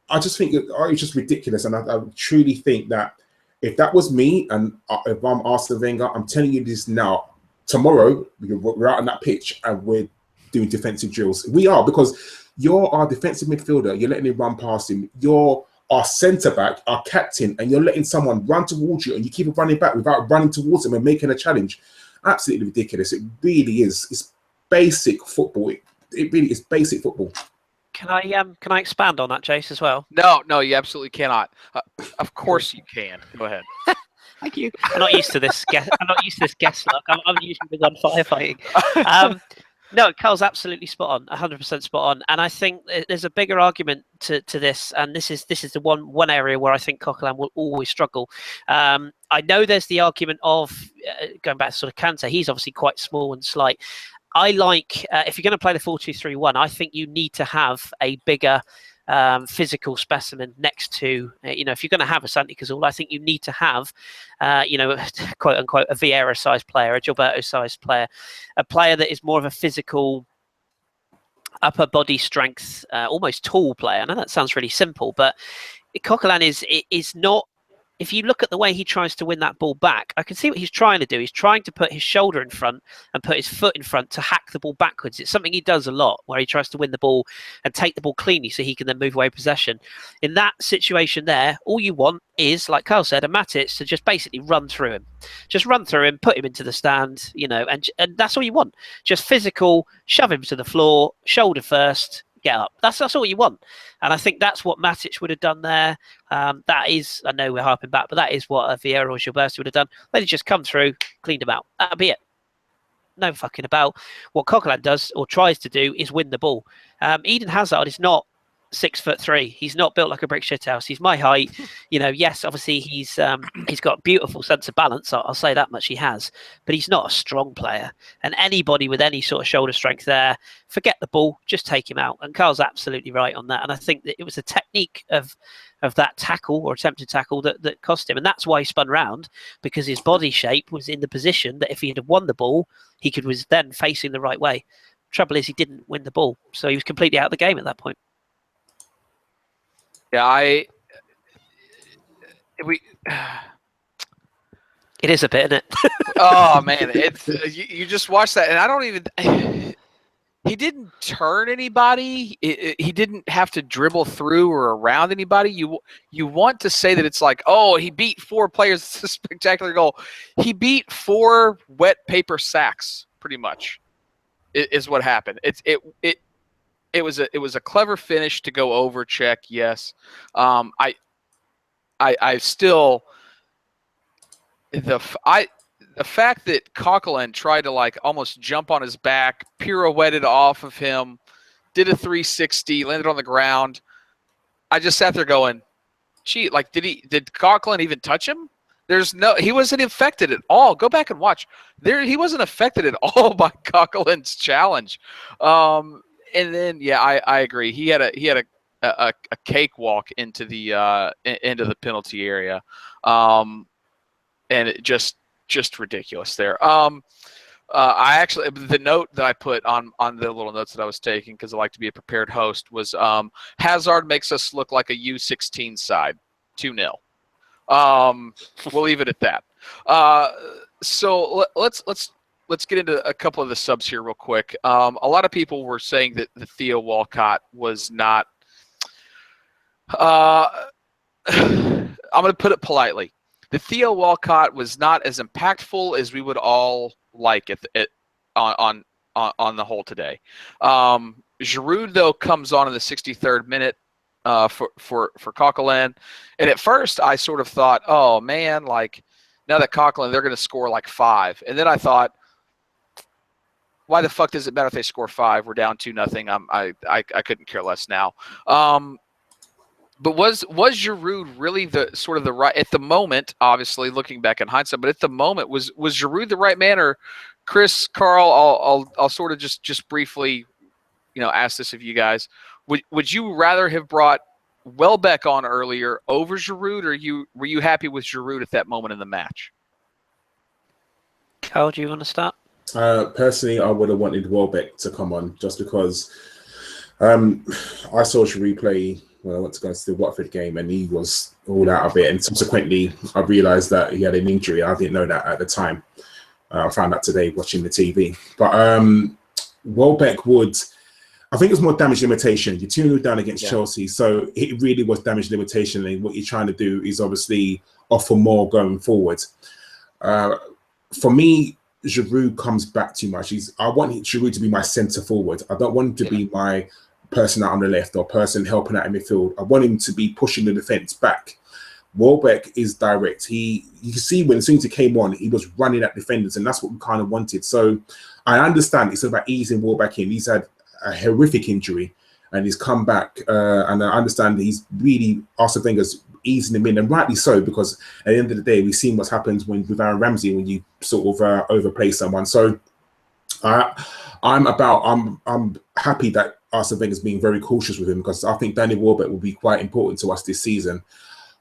I just think it's just ridiculous. And I truly think that if that was me, and if I'm Arsene Wenger, I'm telling you this now, tomorrow, we're out on that pitch and we're doing defensive drills. We are, because you're our defensive midfielder. You're letting him run past him. You're our centre-back, our captain, and you're letting someone run towards you, and you keep running back without running towards him and making a challenge. Absolutely ridiculous. It really is. It's basic football. It really is basic football. Can I expand on that, Jace, as well? No, you absolutely cannot. Of course you can. Go ahead. Thank you. I'm not used to this. I'm not used to this guest luck. I'm usually big on firefighting. No, Carl's absolutely spot on, 100% spot on. And I think there's a bigger argument to this, and this is the one area where I think Coquelin will always struggle. I know there's the argument of going back to sort of Kante. He's obviously quite small and slight. I like, if you're going to play the 4-2-3-1, I think you need to have a bigger physical specimen next to, if you're going to have a Santi Cazorla, I think you need to have, quote unquote, a Vieira-sized player, a Gilberto-sized player, a player that is more of a physical, upper body strength, almost tall player. I know that sounds really simple, but Coquelin is not. If you look at the way he tries to win that ball back, I can see what he's trying to do. He's trying to put his shoulder in front and put his foot in front to hack the ball backwards. It's something he does a lot, where he tries to win the ball and take the ball cleanly so he can then move away possession. In that situation there, all you want is, like Karl said, a Matic to just basically run through him. Just run through him, put him into the stand, and that's all you want. Just physical, shove him to the floor, shoulder first, get up. That's all you want. And I think that's what Matic would have done there. That is, I know we're harping back, but that is what Vieira or Gilberto would have done. They'd just come through, cleaned him out. That'll be it. No fucking about. What Coquelin does or tries to do is win the ball. Eden Hazard is not 6'3". He's not built like a brick shithouse. He's my height. Yes, obviously he's got a beautiful sense of balance. I'll say that much he has, but he's not a strong player. And anybody with any sort of shoulder strength there, forget the ball, just take him out. And Karl's absolutely right on that. And I think that it was the technique of that tackle or attempted tackle that cost him. And that's why he spun round, because his body shape was in the position that if he had won the ball, he was then facing the right way. Trouble is, he didn't win the ball. So he was completely out of the game at that point. Yeah, it is a bit, isn't it? Oh man, it's you just watch that, and I don't even. He didn't turn anybody. He didn't have to dribble through or around anybody. You want to say that it's like, oh, he beat 4 players. It's a spectacular goal. He beat 4 wet paper sacks, pretty much, is what happened. It was a clever finish to go over Cech, yes. I still the fact that Coquelin tried to like almost jump on his back, pirouetted off of him, did a 360, landed on the ground. I just sat there going, gee, like did Coquelin even touch him? He wasn't affected at all. Go back and watch. He wasn't affected at all by Coquelin's challenge. And then, yeah, I agree. He had a cakewalk into the penalty area, and it just ridiculous there. I actually, the note that I put on the little notes that I was taking, because I like to be a prepared host, was Hazard makes us look like a U16 side. 2-0. We'll leave it at that. So let's get into a couple of the subs here real quick. A lot of people were saying that the Theo Walcott was not. I'm going to put it politely. The Theo Walcott was not as impactful as we would all like on the whole today. Giroud though comes on in the 63rd minute for Coquelin, and at first I sort of thought, oh man, like now that Coquelin, they're going to score like 5, and then I thought, why the fuck does it matter if they score 5? We're down 2-0. I couldn't care less now. But was Giroud really the sort of the right at the moment? Obviously, looking back in hindsight, but at the moment, was Giroud the right man? Or Kris, Karl, I'll sort of just briefly, ask this of you guys. Would you rather have brought Welbeck on earlier over Giroud, or were you happy with Giroud at that moment in the match? Karl, do you want to start? Personally, I would have wanted Welbeck to come on just because I saw Giroud play when I went to go to the Watford game, and he was all out of it. And subsequently, I realised that he had an injury. I didn't know that at the time. I found out today watching the TV. But Welbeck would, I think it was more damage limitation. You're 2-0 down against Chelsea, so it really was damage limitation. And what you're trying to do is obviously offer more going forward. For me, Giroud comes back too much. I want Giroud to be my centre forward. I don't want him to be my person out on the left or person helping out in midfield. I want him to be pushing the defence back. Welbeck is direct. You can see when as soon as he came on, he was running at defenders, and that's what we kind of wanted. So I understand it's about easing Welbeck in. He's had a horrific injury and he's come back, and I understand he's really Arsene Wenger's easing him in, and rightly so, because at the end of the day, we've seen what happens with Aaron Ramsey when you sort of overplay someone. So I'm happy that Arsene Wenger's being very cautious with him, because I think Danny Welbeck will be quite important to us this season.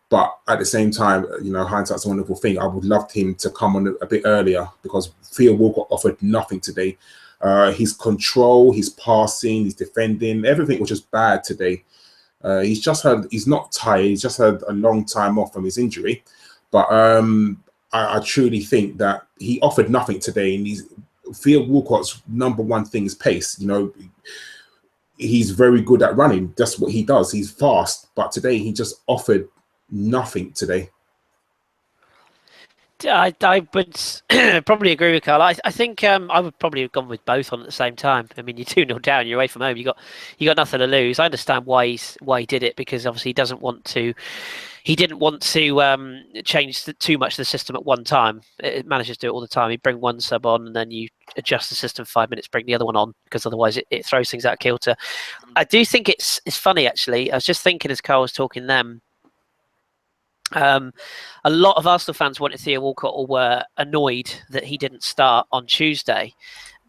But at the same time, hindsight's a wonderful thing. I would love him to come on a bit earlier, because Theo Walcott offered nothing today. His control, his passing, his defending, everything was just bad today. He's not tired. He's just had a long time off from his injury. But I truly think that he offered nothing today. And Theo Walcott's number one thing is pace. He's very good at running. That's what he does. He's fast. But today he just offered nothing today. I would probably agree with Karl. I think I would probably have gone with both on at the same time. I mean, you're 2-0 down, you're away from home, you got nothing to lose. I understand why he did it, because obviously he didn't want to change too much of the system at one time. Managers do it all the time. You bring one sub on and then you adjust the system for 5 minutes, bring the other one on, because otherwise it throws things out of kilter. I do think it's funny, actually. I was just thinking as Karl was talking then, a lot of Arsenal fans wanted Theo Walcott or were annoyed that he didn't start on Tuesday,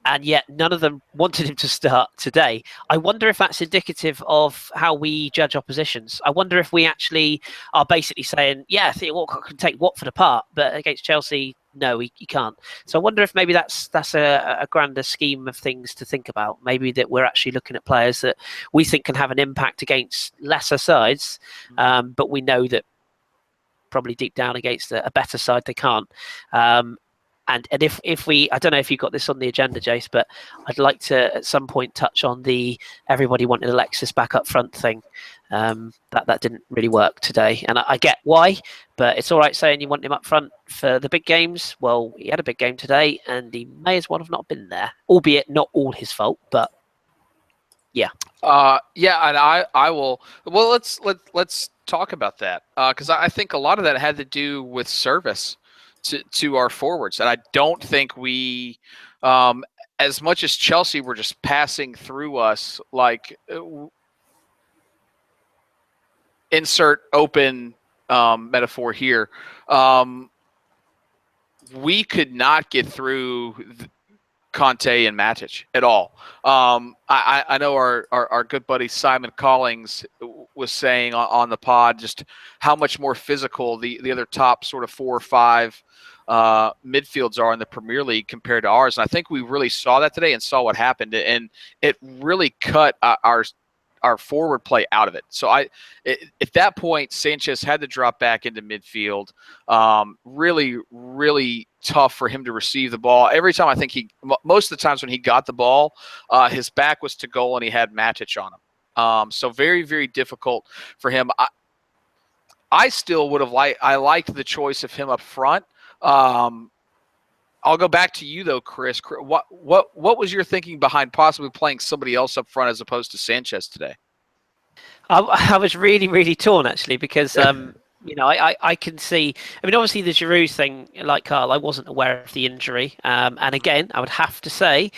and yet none of them wanted him to start today. I wonder if that's indicative of how we judge oppositions. I wonder if we actually are basically saying, yeah, Theo Walcott can take Watford apart, but against Chelsea, no, he can't. So I wonder if maybe that's a grander scheme of things to think about. Maybe that we're actually looking at players that we think can have an impact against lesser sides, but we know that probably deep down against a better side they can't. And if we, I don't know if you got this on the agenda, Jace, but I'd like to at some point touch on the everybody wanted Alexis back up front thing. That didn't really work today, and I get why, but it's all right saying you want him up front for the big games. Well, he had a big game today, and he may as well have not been there, albeit not all his fault, but yeah. And I will. Well, let's talk about that, because I think a lot of that had to do with service to our forwards, and I don't think we, as much as Chelsea were just passing through us, like insert open metaphor here, we could not get through Conte and Matic at all. I know our good buddy Simon Collings was saying on the pod just how much more physical the other top sort of 4 or 5 midfields are in the Premier League compared to ours. And I think we really saw that today and saw what happened. And it really cut our forward play out of it. So at that point, Sanchez had to drop back into midfield. Really, really tough for him to receive the ball. Every time, I think most of the times when he got the ball, his back was to goal and he had Matic on him. So very, very difficult for him. I still would have I liked the choice of him up front. I'll go back to you though, Kris. What was your thinking behind possibly playing somebody else up front as opposed to Sanchez today? I was really, really torn actually because I can see. I mean, obviously the Giroud thing, like Karl, I wasn't aware of the injury, and again, I would have to say,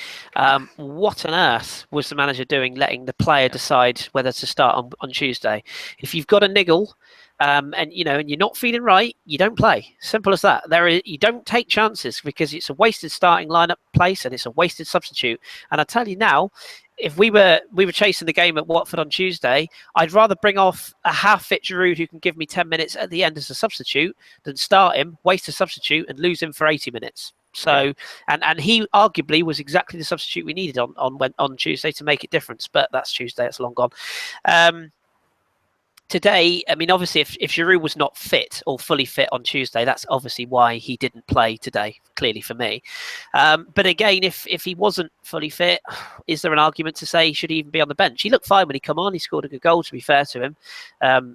what on earth was the manager doing, letting the player decide whether to start on Tuesday? If you've got a niggle. And you're not feeling right, you don't play. Simple as that. You don't take chances because it's a wasted starting lineup place and it's a wasted substitute. And I tell you now, if we were chasing the game at Watford on Tuesday, I'd rather bring off a half-fit Giroud who can give me 10 minutes at the end as a substitute than start him, waste a substitute, and lose him for 80 minutes. So, and he arguably was exactly the substitute we needed on Tuesday to make it difference. But that's Tuesday; it's long gone. Today, I mean, obviously, if Giroud was not fit or fully fit on Tuesday, that's obviously why he didn't play today, clearly for me. But again, if he wasn't fully fit, is there an argument to say should he even be on the bench? He looked fine when he come on. He scored a good goal, to be fair to him.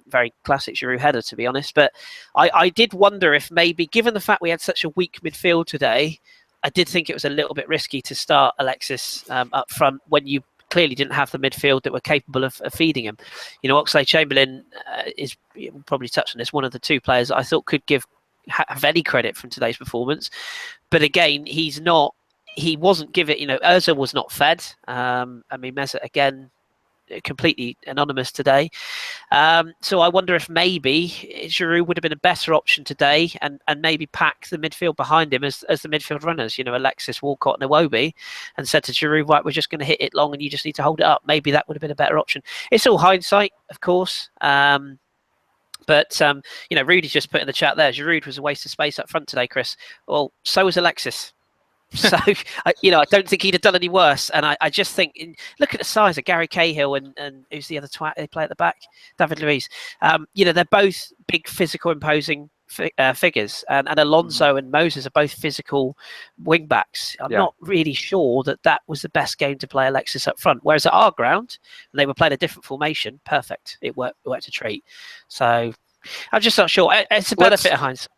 Very classic Giroud header, to be honest. But I did wonder if maybe, given the fact we had such a weak midfield today, I did think it was a little bit risky to start Alexis up front when you clearly didn't have the midfield that were capable of feeding him. Oxlade-Chamberlain is, we'll probably touch on this, one of the two players I thought could have any credit from today's performance. But again, he wasn't given, Ozil was not fed. I mean, Mesut, again, completely anonymous today. So I wonder if maybe Giroud would have been a better option today and maybe pack the midfield behind him as the midfield runners, Alexis, Walcott and Iwobi, and said to Giroud, right, we're just going to hit it long and you just need to hold it up. Maybe that would have been a better option. It's all hindsight, of course. But Rudy's just put in the chat there, Giroud was a waste of space up front today, Kris. Well, so was Alexis. So, I don't think he'd have done any worse. And I just think, look at the size of Gary Cahill and who's the other twat they play at the back? David Luiz. They're both big, physical, imposing figures. And Alonso and Moses are both physical wing backs. I'm not really sure that was the best game to play Alexis up front. Whereas at our ground, when they were playing a different formation, perfect. It worked a treat. So I'm just not sure. It's a benefit of hindsight.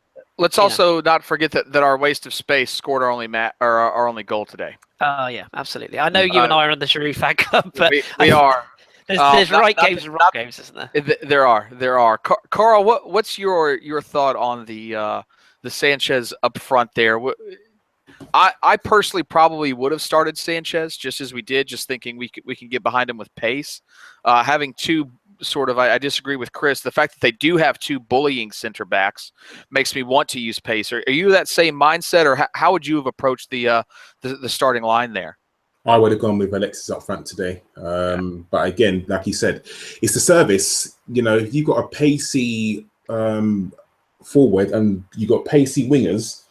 Let's also not forget that our waste of space scored our only goal today. Oh, yeah, absolutely. I know you and I are on the Giroud fan club, but we are. There's right games and wrong games, isn't there? There are. Karl, what's your thought on the Sanchez up front there? I personally probably would have started Sanchez just as we did, just thinking we can get behind him with pace. Having two I disagree with Kris. The fact that they do have two bullying center backs makes me want to use pace. Are you that same mindset, or how would you have approached the starting line there? I would have gone with Alexis up front today. But again, like you said, it's the service. If you've got a pacey forward and you've got pacey wingers,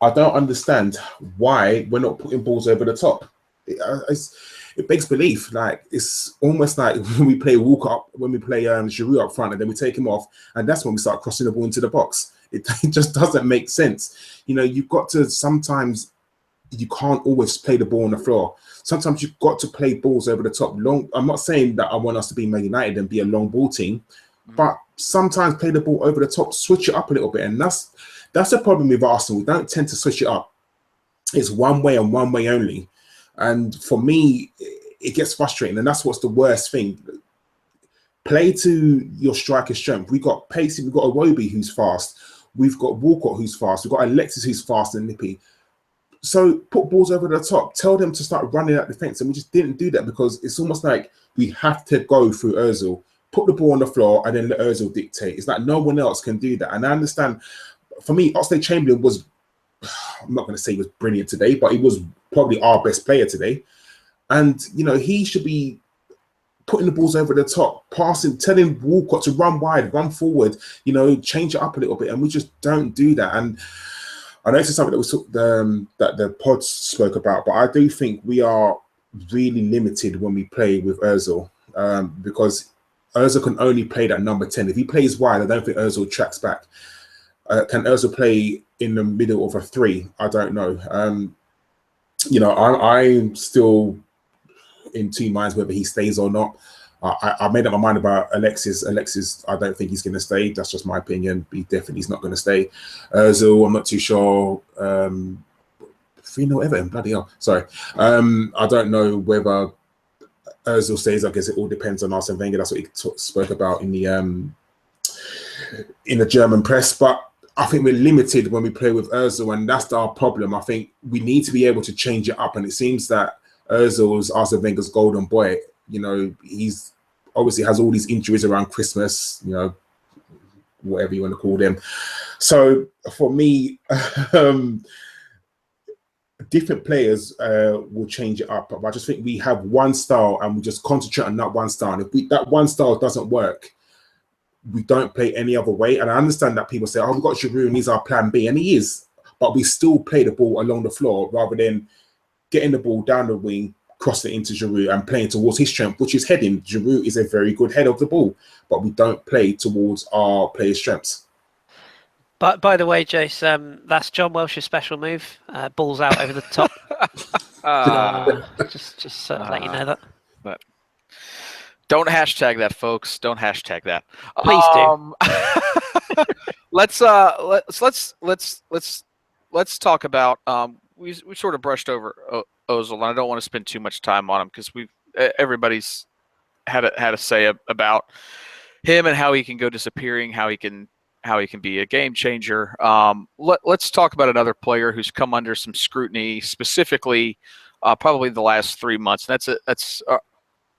I don't understand why we're not putting balls over the top. It begs belief. Like, it's almost like when we play Giroud up front and then we take him off, and that's when we start crossing the ball into the box. It just doesn't make sense. You've got to sometimes, you can't always play the ball on the floor. Sometimes you've got to play balls over the top. I'm not saying that I want us to be Man United and be a long ball team, but sometimes play the ball over the top, switch it up a little bit. And that's the problem with Arsenal. We don't tend to switch it up. It's one way and one way only. And for me, it gets frustrating. And that's what's the worst thing. Play to your striker's strength. We've got pacey. We've got Iwobi who's fast. We've got Walcott who's fast. We've got Alexis who's fast and nippy. So put balls over the top. Tell them to start running at defence. And we just didn't do that because it's almost like we have to go through Ozil. Put the ball on the floor and then let Ozil dictate. It's like no one else can do that. And I understand, for me, Oxlade-Chamberlain was, I'm not going to say he was brilliant today, but he was probably our best player today. And, he should be putting the balls over the top, passing, telling Walcott to run wide, run forward, change it up a little bit. And we just don't do that. And I know it's something that the pod spoke about, but I do think we are really limited when we play with Ozil. because Ozil can only play that number 10. If he plays wide, I don't think Ozil tracks back. Can Ozil play in the middle of a 3? I don't know. I'm still in two minds whether he stays or not. I made up my mind about Alexis. Alexis, I don't think he's going to stay. That's just my opinion. He definitely is not going to stay. Ozil, I'm not too sure. 3-0 Everton, bloody hell. Sorry. I don't know whether Ozil stays. I guess it all depends on Arsene Wenger. That's what he spoke about in the German press. But I think we're limited when we play with Ozil, and that's our problem. I think we need to be able to change it up, and it seems that Ozil is Arsene Wenger's golden boy. He's obviously has all these injuries around Christmas, whatever you want to call them. So for me, different players will change it up. But I just think we have one style and we just concentrate on that one style. And if that one style doesn't work, we don't play any other way. And I understand that people say, oh, we've got Giroud and he's our plan B. And he is. But we still play the ball along the floor rather than getting the ball down the wing, crossing it into Giroud and playing towards his strength, which is heading. Giroud is a very good head of the ball, but we don't play towards our players' strengths. But by the way, Jace, that's John Welsh's special move. Balls out over the top. Just let you know that. But don't hashtag that, folks. Don't hashtag that. Please do. Let's talk about. We sort of brushed over Ozil, and I don't want to spend too much time on him because everybody's had a say about him and how he can go disappearing, how he can be a game changer. Let's talk about another player who's come under some scrutiny, specifically probably the last 3 months. And that's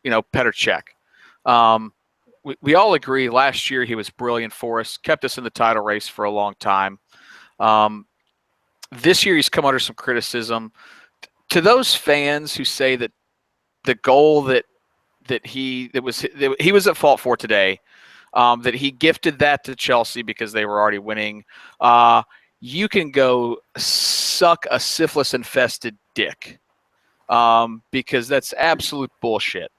Petr Cech. We all agree last year he was brilliant for us, kept us in the title race for a long time. This year he's come under some criticism. To those fans who say that the goal that he was at fault for today, that he gifted that to Chelsea because they were already winning, you can go suck a syphilis-infested dick, because that's absolute bullshit.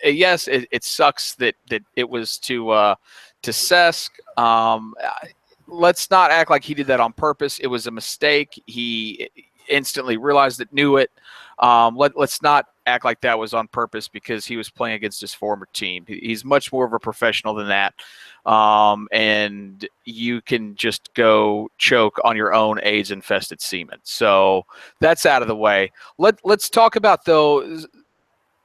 Yes, it sucks that it was to Cesc. Let's not act like he did that on purpose. It was a mistake. He instantly realized it, knew it. Let's not act like that was on purpose because he was playing against his former team. He's much more of a professional than that. And you can just go choke on your own AIDS-infested semen. So that's out of the way. Let's talk about, though,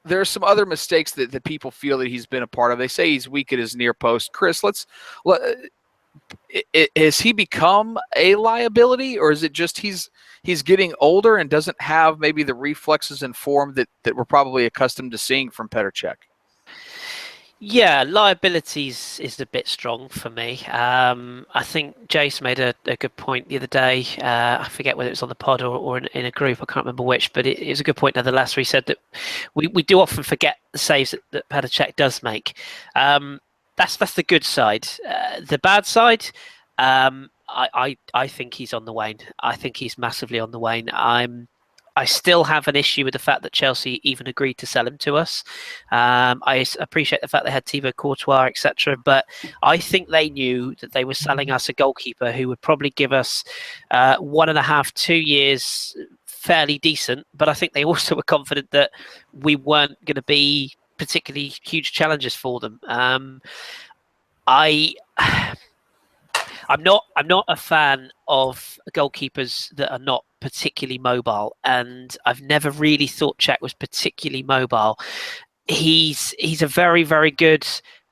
there are some other mistakes that people feel that he's been a part of. They say he's weak at his near post. Kris, has he become a liability, or is it just he's getting older and doesn't have maybe the reflexes and form that we're probably accustomed to seeing from Petr Cech? Yeah, liabilities is a bit strong for me. I think Jace made a good point the other day. I forget whether it was on the pod or in a group. I can't remember which, but it was a good point nonetheless, where he said that we do often forget the saves that Petr Cech does make. That's the good side. The bad side, I think he's on the wane. I think he's massively on the wane. I still have an issue with the fact that Chelsea even agreed to sell him to us. I appreciate the fact they had Thibaut Courtois, etc. But I think they knew that they were selling us a goalkeeper who would probably give us 1.5, 2 years fairly decent. But I think they also were confident that we weren't going to be particularly huge challenges for them. I'm not a fan of goalkeepers that are not particularly mobile, and I've never really thought Cech was particularly mobile. He's a very, very good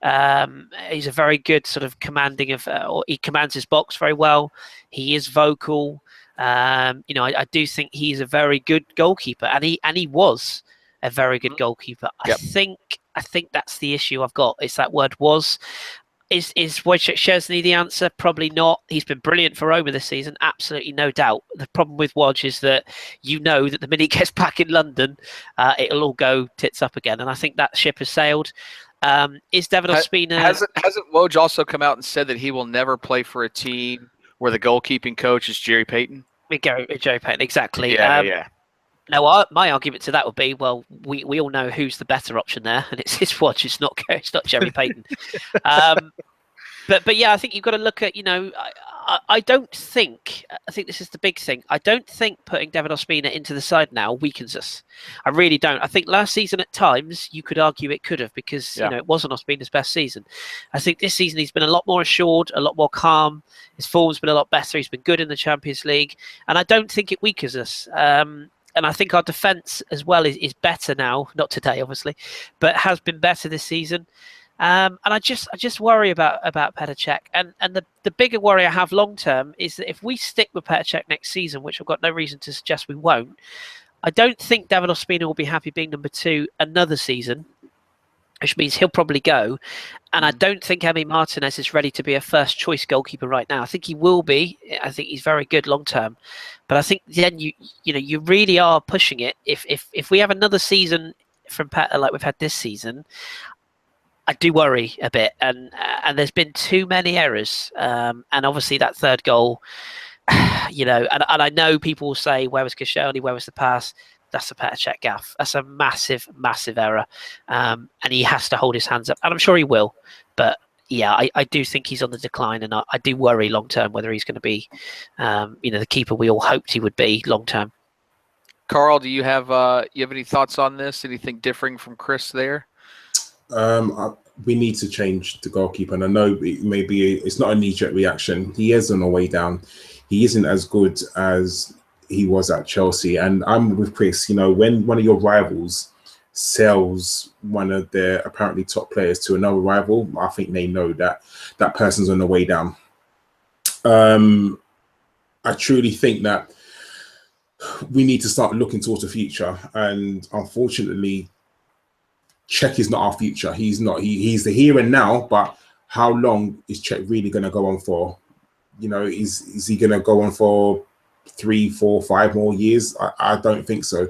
sort of commanding of, or he commands his box very well. He is vocal. I do think he's a very good goalkeeper, and he was a very good goalkeeper. Yep. I think that's the issue I've got. It's that word "was." Is Wojciech Szczesny the answer? Probably not. He's been brilliant for Roma this season, absolutely no doubt. The problem with Woj is that that the minute he gets back in London, it'll all go tits up again. And I think that ship has sailed. Is David Ospina... Hasn't Woj also come out and said that he will never play for a team where the goalkeeping coach is Jerry Payton? Jerry Payton, exactly. Yeah. Now, my argument to that would be, well, we all know who's the better option there, and it's his watch. It's not Jeremy Payton. But yeah, I think you've got to look at, I don't think, I think this is the big thing. I don't think putting David Ospina into the side now weakens us. I really don't. I think last season at times you could argue it could have, because it wasn't Ospina's best season. I think this season he's been a lot more assured, a lot more calm. His form's been a lot better. He's been good in the Champions League, and I don't think it weakens us. And I think our defence as well is better now. Not today, obviously, but has been better this season. And I just worry about Petr Cech. And the bigger worry I have long term is that if we stick with Petr Cech next season, which I've got no reason to suggest we won't, I don't think David Ospina will be happy being number 2 another season, which means he'll probably go. And I don't think Emi Martinez is ready to be a first choice goalkeeper right now. I think he will be. I think he's very good long term. But I think then you really are pushing it. If we have another season from Petr like we've had this season, I do worry a bit. And there's been too many errors. And obviously that third goal, and I know people will say, where was Koscielny? Where was the pass? That's a Petr Cech gaff. That's a massive, massive error. And he has to hold his hands up. And I'm sure he will. But yeah, I do think he's on the decline. And I do worry long term whether he's going to be, the keeper we all hoped he would be long term. Karl, do you have any thoughts on this? Anything differing from Kris there? We need to change the goalkeeper. And I know it's not a knee-jerk reaction. He is on the way down. He isn't as good as he was at Chelsea. And I'm with Kris. When one of your rivals sells one of their apparently top players to another rival, I think they know that that person's on the way down. I truly think that we need to start looking towards the future. And unfortunately, Cech is not our future. He's not. He's the here and now. But how long is Cech really going to go on for? Is he going to go on for 3, 4, 5 more years? I don't think so.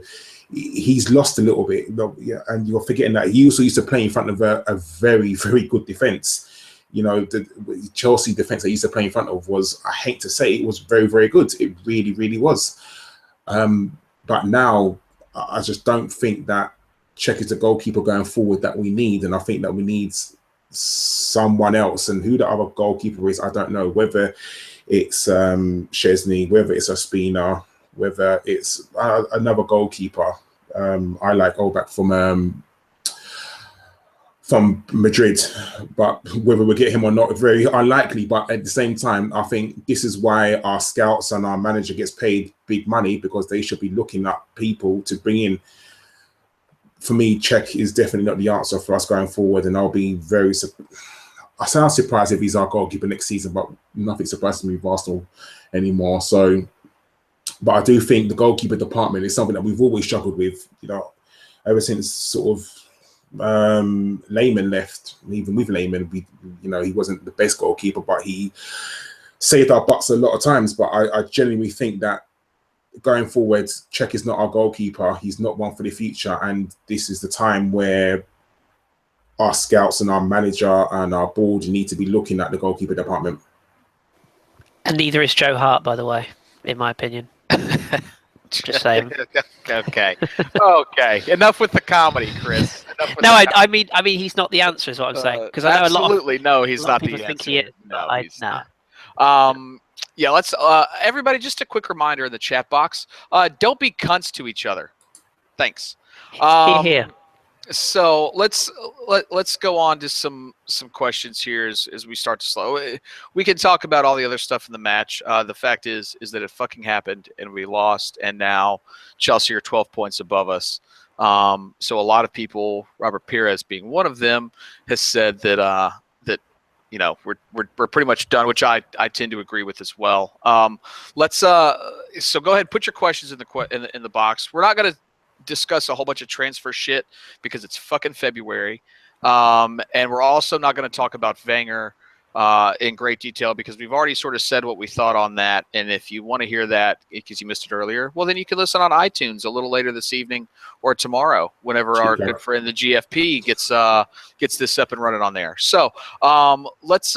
He's lost a little bit. And you're forgetting that he also used to play in front of a very, very good defense. The Chelsea defense that he used to play in front of was, I hate to say, it was very, very good. It really, really was. But now I just don't think that Cech is the goalkeeper going forward that we need. And I think that we need someone else. And who the other goalkeeper is, I don't know. Whether it's Szczesny, whether it's Ospina, whether it's another goalkeeper. I like Olbach from Madrid, but whether we get him or not, very unlikely. But at the same time, I think this is why our scouts and our manager gets paid big money, because they should be looking at people to bring in. For me, Cech is definitely not the answer for us going forward, and I'll be very. I sound surprised if he's our goalkeeper next season, but nothing surprises me with Arsenal anymore. So, but I do think the goalkeeper department is something that we've always struggled with. Ever since sort of Lehmann left. Even with Lehmann, he wasn't the best goalkeeper, but he saved our butts a lot of times. But I genuinely think that going forward, Cech is not our goalkeeper. He's not one for the future. And this is the time where our scouts and our manager and our board need to be looking at the goalkeeper department. And neither is Joe Hart, by the way, in my opinion. Just saying. Okay. Enough with the comedy, Kris. I mean, he's not the answer, is what I'm saying. Because I know absolutely no, he's not the answer. Think he is. No, he's not. Yeah, let's. Everybody, just a quick reminder in the chat box: don't be cunts to each other. Thanks. Here. So let's go on to some questions here as we start to slow. We can talk about all the other stuff in the match. The fact is that it fucking happened and we lost, and now Chelsea are 12 points above us. So a lot of people, Robert Perez being one of them, has said that we're pretty much done, which I tend to agree with as well. So go ahead, put your questions in the box. We're not going to discuss a whole bunch of transfer shit because it's fucking February, and we're also not going to talk about Wenger in great detail because we've already sort of said what we thought on that. And if you want to hear that because you missed it earlier, well, then you can listen on iTunes a little later this evening or tomorrow, whenever our good friend the GFP gets this up and running on there. So let's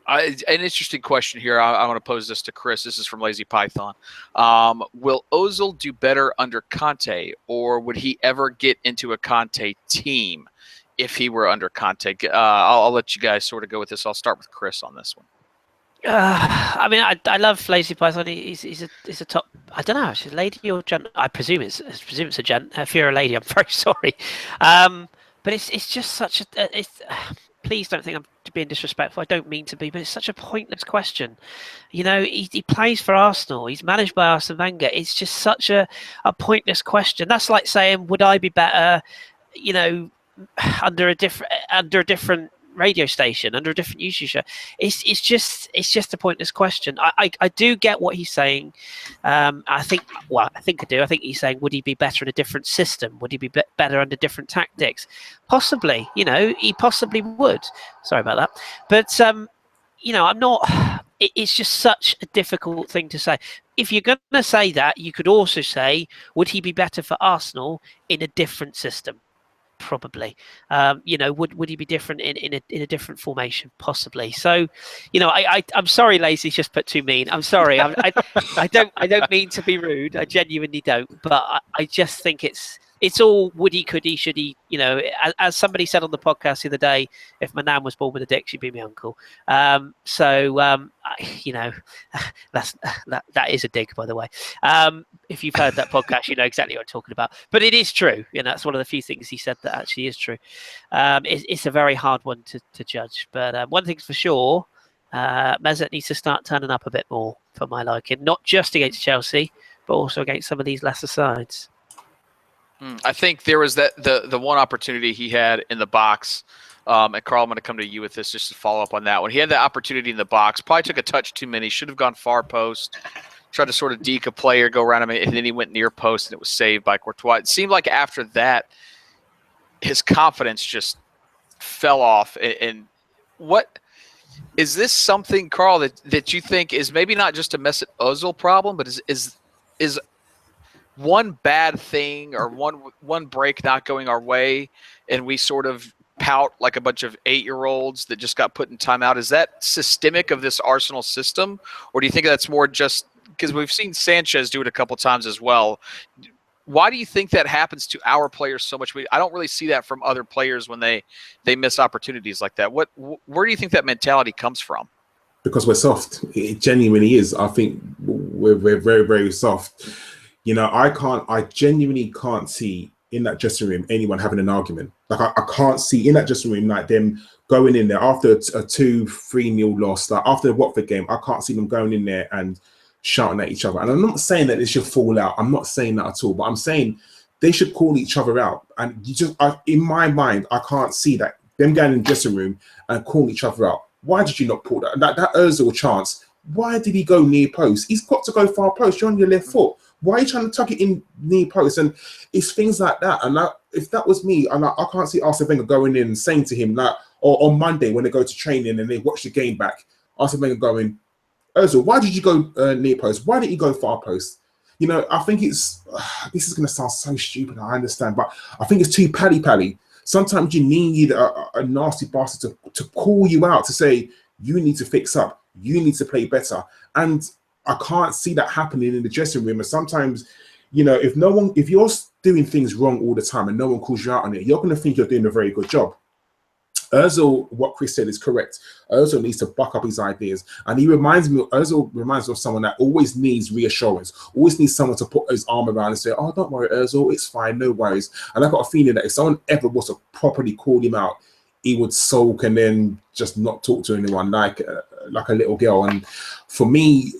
An interesting question here. I want to pose this to Kris. This is from Lazy Python. Will Ozil do better under Conte, or would he ever get into a Conte team if he were under Conte? I'll let you guys sort of go with this. I'll start with Kris on this one. I mean, I love Lazy Python. He's a top. I don't know. Is it a lady or gent? I presume it's a gent. If you're a lady, I'm very sorry. But it's just such a. Please don't think I'm being disrespectful. I don't mean to be, but it's such a pointless question. You know, he plays for Arsenal. He's managed by Arsene Wenger. It's just such a pointless question. That's like saying, would I be better, you know, under a different radio station, under a different YouTube show? It's just a pointless question. I do get what he's saying. I think I do. I think he's saying, would he be better in a different system? Would he be better under different tactics? Possibly, you know, he possibly would. Sorry about that. But, you know, I'm not... It's just such a difficult thing to say. If you're going to say that, you could also say, would he be better for Arsenal in a different system? Probably. You know, would he be different in a different formation? Possibly. So, you know, I'm sorry, Lazy, just put too mean. I'm sorry. I don't mean to be rude. I genuinely don't. But I just think it's all would he, could he, should he. You know, as somebody said on the podcast the other day, if my nan was born with a dick, she'd be my uncle. You know, that is a dig, by the way. If you've heard that podcast, you know exactly what I'm talking about. But it is true. You know, that's one of the few things he said that actually is true. It's a very hard one to judge. But one thing's for sure, Mesut needs to start turning up a bit more for my liking, not just against Chelsea, but also against some of these lesser sides. I think there was the one opportunity he had in the box. And Karl, I'm going to come to you with this just to follow up on that one. He had the opportunity in the box, probably took a touch too many, should have gone far post, tried to sort of deke a player, go around him, and then he went near post, and it was saved by Courtois. It seemed like after that, his confidence just fell off. And what is this something, Karl, that you think is maybe not just a Mesut Ozil problem, but is one bad thing or one break not going our way, and we sort of pout like a bunch of 8-year-olds that just got put in timeout? Is that systemic of this Arsenal system, or do you think that's more just because we've seen Sanchez do it a couple times as well? Why do you think that happens to our players so much? I don't really see that from other players when they miss opportunities like that. Where do you think that mentality comes from? Because we're soft. It genuinely is. I think we're very, very soft. You know, I genuinely can't see in that dressing room anyone having an argument. Like I can't see in that dressing room like them going in there after a 2-3-0 loss, like after the Watford game. I can't see them going in there and shouting at each other. And I'm not saying that they should fall out. I'm not saying that at all. But I'm saying they should call each other out. And in my mind, I can't see that them going in the dressing room and calling each other out. Why did you not pull that? That Ozil chance, why did he go near post? He's got to go far post. You're on your left foot. Why are you trying to tuck it in near post? And it's things like that. And if that was me, and I can't see Arsene Wenger going in and saying to him, like, or on Monday when they go to training and they watch the game back, Arsene Wenger going, Ozil, why did you go near post? Why didn't you go far post? You know, I think this is going to sound so stupid, I understand, but I think it's too pally-pally. Sometimes you need a nasty bastard to call you out, to say, you need to fix up, you need to play better. And I can't see that happening in the dressing room. And sometimes, you know, if you're doing things wrong all the time and no one calls you out on it, you're going to think you're doing a very good job. Ozil, what Kris said is correct. Ozil needs to buck up his ideas. And Ozil reminds me of someone that always needs reassurance, always needs someone to put his arm around and say, oh, don't worry, Ozil, it's fine, no worries. And I've got a feeling that if someone ever was to properly call him out, he would sulk and then just not talk to anyone like a little girl. And for me,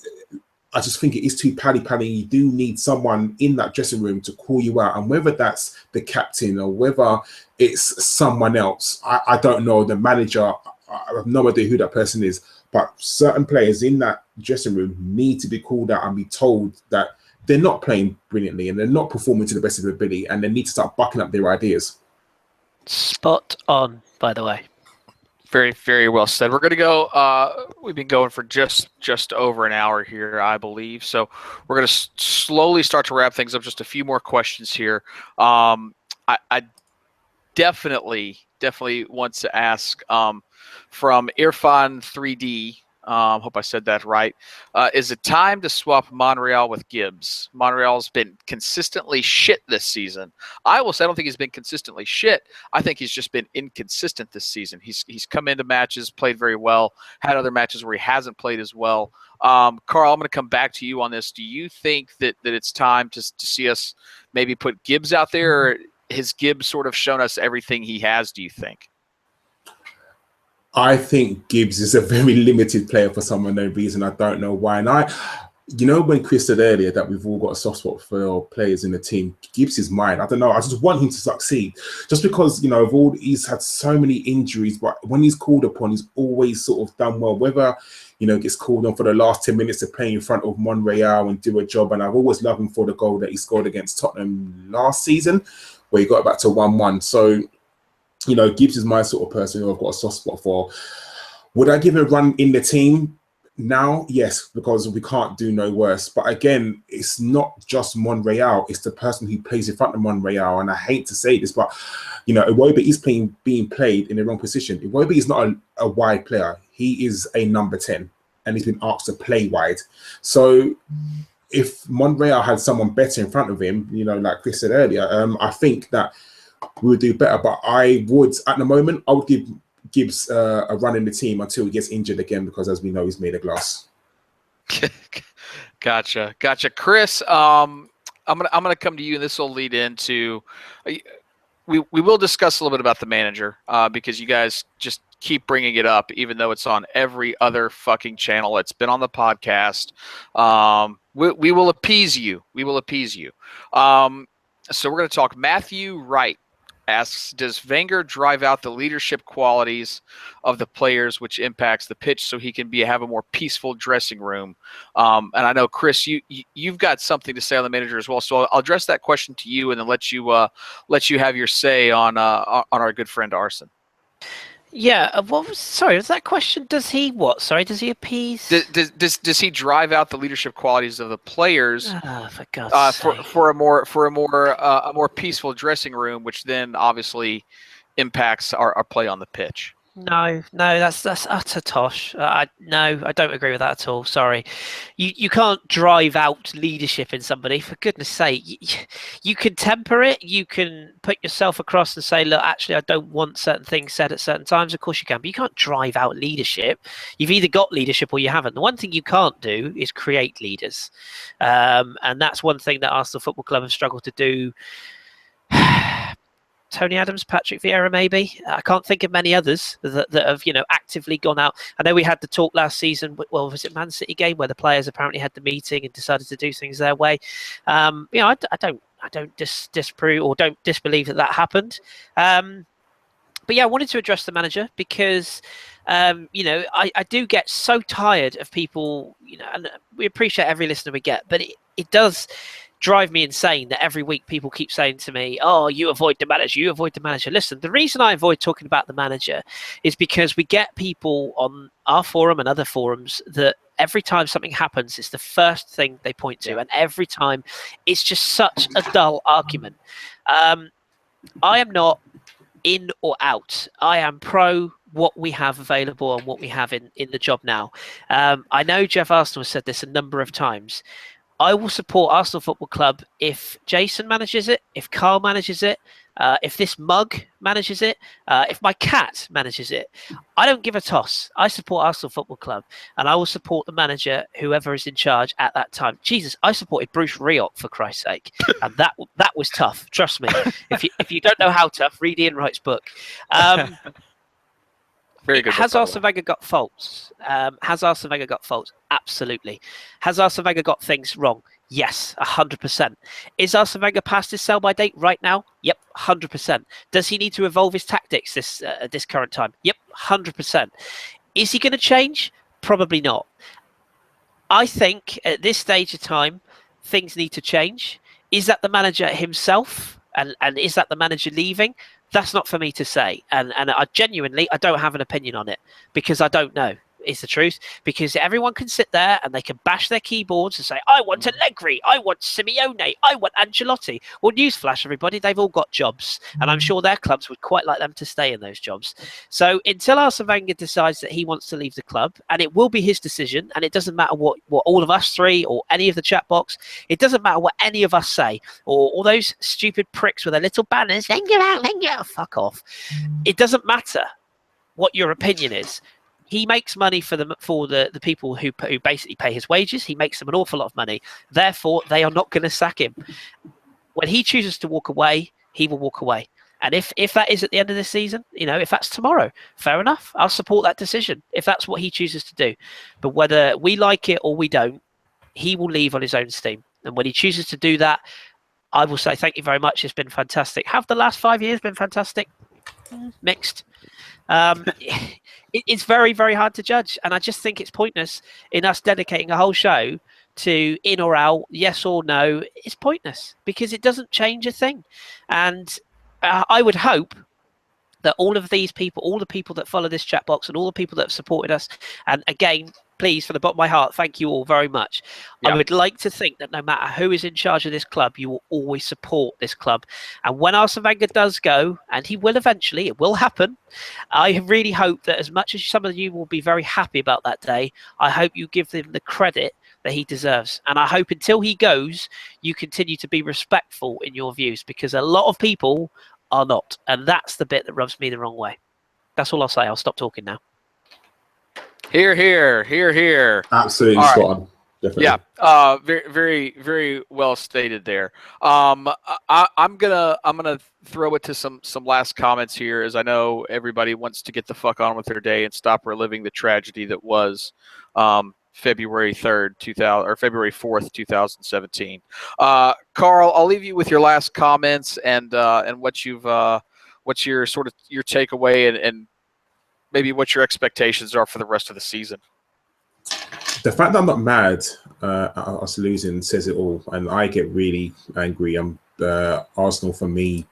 I just think it is too pally-pally. You do need someone in that dressing room to call you out. And whether that's the captain or whether it's someone else, I don't know. The manager, I have no idea who that person is. But certain players in that dressing room need to be called out and be told that they're not playing brilliantly and they're not performing to the best of their ability, and they need to start bucking up their ideas. Spot on, by the way. Very, very well said. We're going to go, we've been going for just over an hour here, I believe. So we're going to slowly start to wrap things up. Just a few more questions here. I definitely definitely wants to ask from Irfan 3D. Hope I said that right. Is it time to swap Monreal with Gibbs? Monreal's been consistently shit this season. I will say I don't think he's been consistently shit. I think he's just been inconsistent this season. He's come into matches, played very well, had other matches where he hasn't played as well. Karl, I'm going to come back to you on this. Do you think that it's time to see us maybe put Gibbs out there, or has Gibbs sort of shown us everything he has, do you think? I think Gibbs is a very limited player for some unknown reason. I don't know why. And when Kris said earlier that we've all got a soft spot for players in the team, Gibbs is mine. I don't know. I just want him to succeed. Just because, he's had so many injuries, but when he's called upon, he's always sort of done well. Whether, gets called on for the last 10 minutes to play in front of Monreal and do a job. And I've always loved him for the goal that he scored against Tottenham last season, where he got back to 1-1. So, Gibbs is my sort of person who I've got a soft spot for. Would I give him a run in the team now? Yes, because we can't do no worse. But again, it's not just Monreal. It's the person who plays in front of Monreal. And I hate to say this, but, Iwobi is being played in the wrong position. Iwobi is not a wide player. He is a number 10, and he's been asked to play wide. So if Monreal had someone better in front of him, like Kris said earlier, I think that we would do better. But I would give Gibbs a run in the team until he gets injured again, because as we know, he's made of glass. Gotcha. Kris, I'm gonna come to you, and this will lead into we will discuss a little bit about the manager, because you guys just keep bringing it up, even though it's on every other fucking channel. It's been on the podcast. We will appease you. So we're going to talk. Matthew Wright asks, does Wenger drive out the leadership qualities of the players, which impacts the pitch, so he can have a more peaceful dressing room? And I know, Kris, you've got something to say on the manager as well. So I'll address that question to you, and then let you have your say on our good friend Arsene. Yeah. Was that question? Does he what? Sorry, does he appease? Does he drive out the leadership qualities of the players? For God's sake. For a more peaceful dressing room, which then obviously impacts our play on the pitch? No, that's utter tosh. No, I don't agree with that at all. Sorry, you can't drive out leadership in somebody. For goodness' sake, you can temper it. You can put yourself across and say, look, actually, I don't want certain things said at certain times. Of course you can, but you can't drive out leadership. You've either got leadership or you haven't. The one thing you can't do is create leaders, and that's one thing that Arsenal Football Club have struggled to do. Tony Adams, Patrick Vieira, maybe. I can't think of many others that have, actively gone out. I know we had the talk last season. Well, was it Man City game where the players apparently had the meeting and decided to do things their way? I don't disprove or don't disbelieve that happened. But yeah, I wanted to address the manager because, I do get so tired of people, and we appreciate every listener we get, but it does drive me insane that every week people keep saying to me, oh, you avoid the manager. Listen, the reason I avoid talking about the manager is because we get people on our forum and other forums that every time something happens, it's the first thing they point to. And every time it's just such a dull argument. I am not in or out. I am pro what we have available and what we have in the job now. I know Jeff Arsenal has said this a number of times. I will support Arsenal Football Club if Jason manages it, if Karl manages it, if this mug manages it, if my cat manages it. I don't give a toss. I support Arsenal Football Club, and I will support the manager, whoever is in charge at that time. Jesus, I supported Bruce Rioch, for Christ's sake, and that was tough. Trust me. If you don't know how tough, read Ian Wright's book. Very good. Has Arsene Wenger got faults? Absolutely. Has Arsene Wenger got things wrong? Yes, 100%. Is Arsene Wenger past his sell-by date right now? Yep, 100%. Does he need to evolve his tactics this current time? Yep, 100%. Is he going to change? Probably not. I think at this stage of time, things need to change. Is that the manager himself? And is that the manager leaving? That's not for me to say. And I genuinely don't have an opinion on it because I don't know. is the truth, because everyone can sit there and they can bash their keyboards and say, I want Allegri, I want Simeone, I want Ancelotti. Well, newsflash, everybody, they've all got jobs, and I'm sure their clubs would quite like them to stay in those jobs. So until Arsene Wenger decides that he wants to leave the club, and it will be his decision, and it doesn't matter what all of us three or any of the chat box, it doesn't matter what any of us say, or all those stupid pricks with their little banners, Wenger out, fuck off. It doesn't matter what your opinion is. He makes money for the people who basically pay his wages. He makes them an awful lot of money. Therefore, they are not going to sack him. When he chooses to walk away, he will walk away. And if that is at the end of the season, if that's tomorrow, fair enough. I'll support that decision if that's what he chooses to do. But whether we like it or we don't, he will leave on his own steam. And when he chooses to do that, I will say thank you very much. It's been fantastic. Have the last 5 years been fantastic? Mixed. It's very, very hard to judge, and I just think it's pointless in us dedicating a whole show to in or out, yes or no. It's pointless because it doesn't change a thing. And I would hope that all of these people, all the people that follow this chat box and all the people that have supported us, and again, please, from the bottom of my heart, thank you all very much. Yeah. I would like to think that no matter who is in charge of this club, you will always support this club. And when Arsene Wenger does go, and he will eventually, it will happen, I really hope that as much as some of you will be very happy about that day, I hope you give him the credit that he deserves. And I hope until he goes, you continue to be respectful in your views, because a lot of people are not. And that's the bit that rubs me the wrong way. That's all I'll say. I'll stop talking now. Hear, hear, hear, hear. Absolutely spot on. Definitely. Yeah, very, very, very well stated there. I'm gonna throw it to some last comments here, as I know everybody wants to get the fuck on with their day and stop reliving the tragedy that was February 3rd, 2000 or February 4th, 2017. Karl, I'll leave you with your last comments and what's your sort of your takeaway and maybe what your expectations are for the rest of the season. The fact that I'm not mad at us losing says it all, and I get really angry. Arsenal for me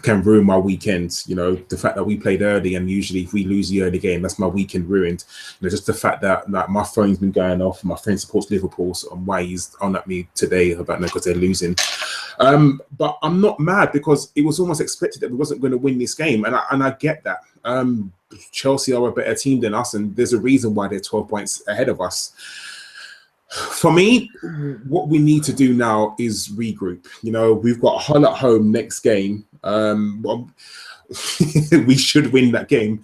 can ruin my weekend. The fact that we played early, and usually if we lose the early game, that's my weekend ruined. Just the fact that my phone's been going off. My friend supports Liverpool, so why he's on at me today about because they're losing. But I'm not mad because it was almost expected that we wasn't going to win this game, and I get that. Chelsea are a better team than us, and there's a reason why they're 12 points ahead of us. For me, what we need to do now is regroup. We've got Hull at home next game. We should win that game.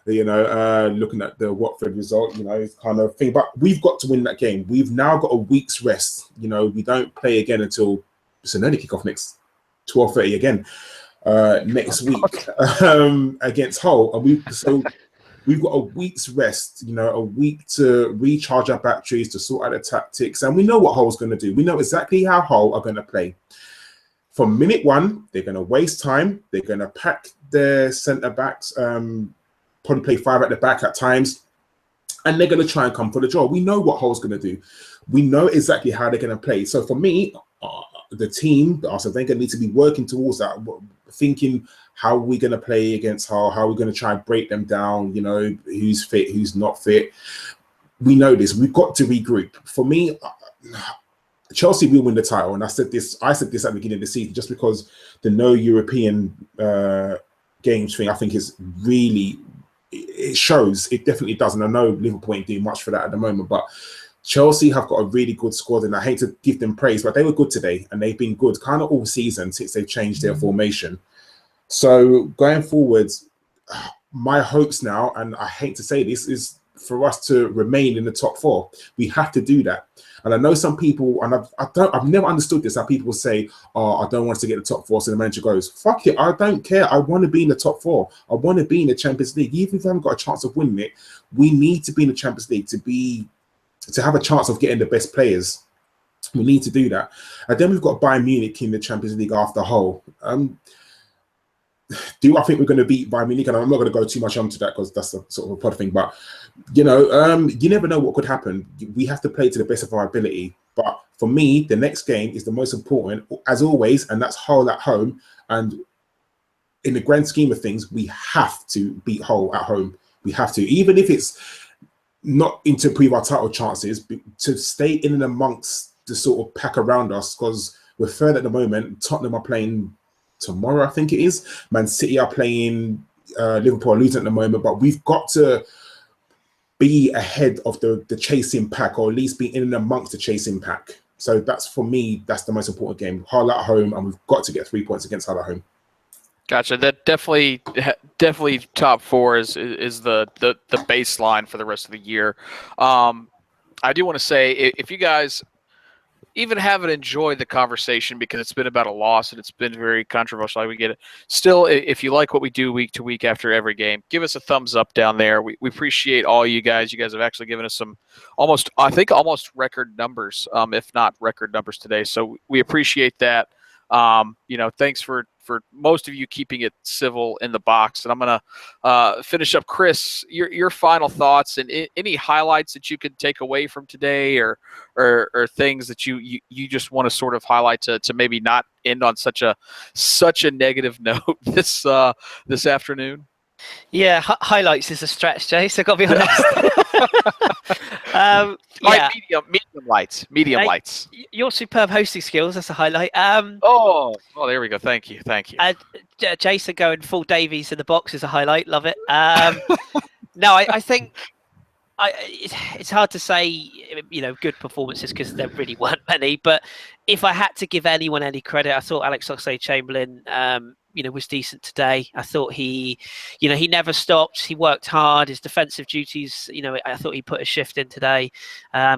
Looking at the Watford result, kind of thing. But we've got to win that game. We've now got a week's rest. We don't play again until it's an early kickoff next 12:30 again. Next week against Hull, and we've got a week's rest, a week to recharge our batteries, to sort out the tactics, and we know what Hull's going to do. We know exactly how Hull are going to play. From minute one, they're going to waste time. They're going to pack their centre backs, probably play 5 at the back at times, and they're going to try and come for the draw. We know what Hull's going to do. We know exactly how they're going to play. So for me, the team, Arsene Wenger, need to be working towards that, thinking how are we going to play against Hull, how are we going to try and break them down, who's fit, who's not fit. We know this. We've got to regroup. For me, Chelsea will win the title, and I said this at the beginning of the season, just because the no European games thing, I think is really, it shows, it definitely does, and I know Liverpool ain't doing much for that at the moment, but Chelsea have got a really good squad, and I hate to give them praise, but they were good today, and they've been good kind of all season since they've changed their formation. So going forward, my hopes now, and I hate to say this, is for us to remain in the top 4. We have to do that. And I know some people, and I've never understood this, how people say, "Oh, I don't want us to get the top 4," so the manager goes, "Fuck it, I don't care. I want to be in the top 4. I want to be in the Champions League. Even if we haven't got a chance of winning it, we need to be in the Champions League to have a chance of getting the best players. We need to do that." And then we've got Bayern Munich in the Champions League after Hull. Do I think we're going to beat Bayern Munich? And I'm not going to go too much onto that because that's a sort of a pod thing. But, you never know what could happen. We have to play to the best of our ability. But for me, the next game is the most important, as always, and that's Hull at home. And in the grand scheme of things, we have to beat Hull at home. We have to. Even if it's not to improve our title chances, but to stay in and amongst the sort of pack around us, because we're third at the moment. Tottenham are playing tomorrow, I think it is. Man City are playing, Liverpool are losing at the moment, but we've got to be ahead of the chasing pack, or at least be in and amongst the chasing pack. So that's, for me, that's the most important game. Hull at home, and we've got to get 3 points against Hull at home. Gotcha. That definitely top four is the baseline for the rest of the year. I do want to say, if you guys even haven't enjoyed the conversation, because it's been about a loss and it's been very controversial, we get it. Still, if you like what we do week to week after every game, give us a thumbs up down there. We appreciate all you guys. You guys have actually given us some almost record numbers, if not record numbers today. So we appreciate that. Thanks for most of you keeping it civil in the box. And I'm going to finish up. Kris, your final thoughts and any highlights that you could take away from today, or things that you just want to sort of highlight to maybe not end on such a negative note this afternoon. Yeah, highlights is a stretch, Jace. I've got to be honest. Medium lights. Your superb hosting skills, that's a highlight. There we go. Thank you. Jason going full Davies in the box is a highlight. Love it. No, I think it's hard to say, good performances, because there really weren't many. But if I had to give anyone any credit, I thought Alex Oxlade-Chamberlain, was decent today. I thought he never stopped. He worked hard. His defensive duties, I thought he put a shift in today.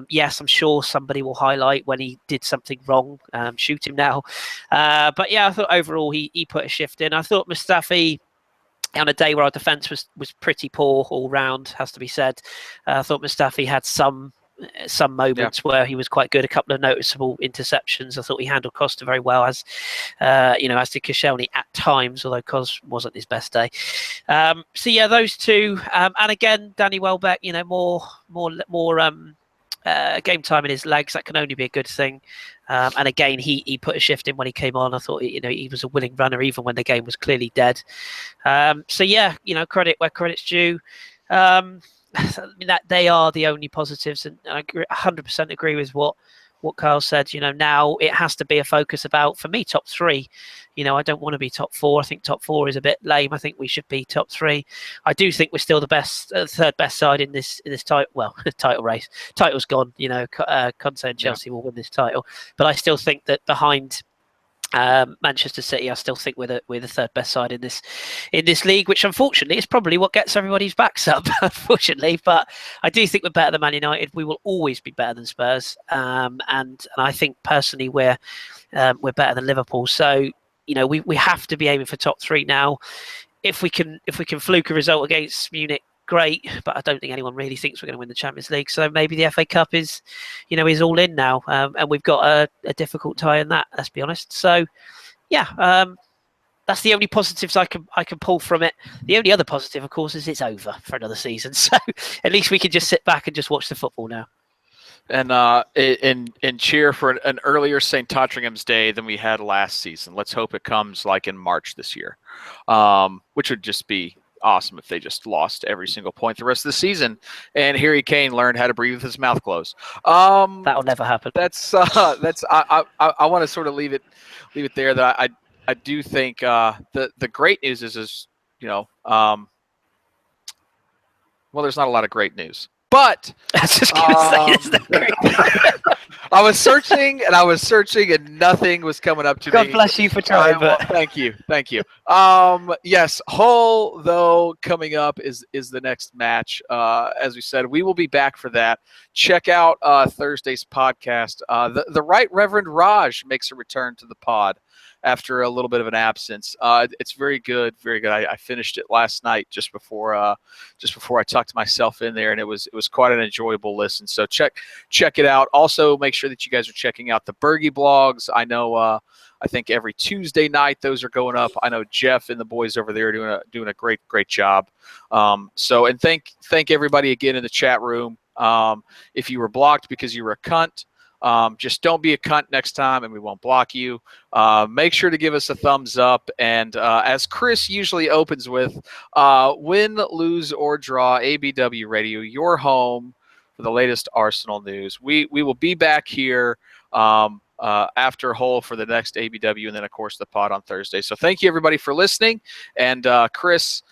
Yes, I'm sure somebody will highlight when he did something wrong. Shoot him now. But yeah, I thought overall he put a shift in. I thought Mustafi, on a day where our defence was pretty poor all round, has to be said, I thought Mustafi had some moments where he was quite good. A couple of noticeable interceptions. I thought he handled Costa very well, as as did Koscielny at times, although Kos wasn't his best day. So yeah, those two, and again, Danny Welbeck, more game time in his legs. That can only be a good thing. And again, he put a shift in when he came on. I thought he was a willing runner even when the game was clearly dead. So yeah, credit where credit's due. That they are the only positives, and I 100% agree with what Karl said. Now it has to be a focus about, for me, top three. I don't want to be top four. I think top four is a bit lame. I think we should be top three. I do think we're still the best, third best side in this title. Title race. Title's gone. Conte and Chelsea will win this title, but I still think that behind Manchester City, I still think we're the third best side in this league, which unfortunately is probably what gets everybody's backs up, unfortunately. But I do think we're better than Man United. We will always be better than Spurs, and I think personally we're better than Liverpool. So we have to be aiming for top three now. If we can fluke a result against Munich, great, but I don't think anyone really thinks we're going to win the Champions League. So maybe the FA Cup is all in now, and we've got a difficult tie in that. Let's be honest. So, yeah, that's the only positives I can pull from it. The only other positive, of course, is it's over for another season. So at least we can just sit back and just watch the football now. And cheer for an earlier St. Totteringham's Day than we had last season. Let's hope it comes like in March this year, which would just be awesome if they just lost every single point the rest of the season and Harry Kane learned how to breathe with his mouth closed. That'll never happen. I want to sort of leave it there. That I do think the great news is well, there's not a lot of great news, but I was just gonna say it's not great. I was searching and nothing was coming up to me. God bless you for trying. But thank you. Yes, Hull though coming up is the next match. As we said, we will be back for that. Check out Thursday's podcast. The Right Reverend Raj makes a return to the pod after a little bit of an absence. It's very good, very good. I finished it last night just before I tucked myself in there, and it was quite an enjoyable listen. So check it out. Also, make sure that you guys are checking out the Bergie blogs. I know I think every Tuesday night those are going up. I know Jeff and the boys over there are doing a great job. And thank everybody again in the chat room. If you were blocked because you were a cunt, just don't be a cunt next time and we won't block you. Make sure to give us a thumbs up. And as Kris usually opens with, win, lose, or draw, ABW Radio, your home for the latest Arsenal news. We will be back here after Hull for the next ABW, and then of course the pod on Thursday. So thank you everybody for listening, and Chris,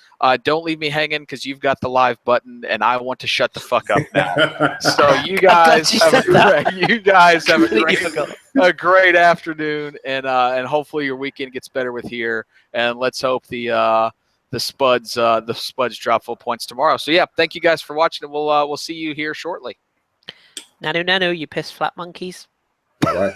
don't leave me hanging because you've got the live button, and I want to shut the fuck up now. So you guys have a great afternoon, and hopefully your weekend gets better with here, and let's hope the Spuds drop full points tomorrow. So yeah, thank you guys for watching, and we'll see you here shortly. Nanu, you piss flat monkeys. All right.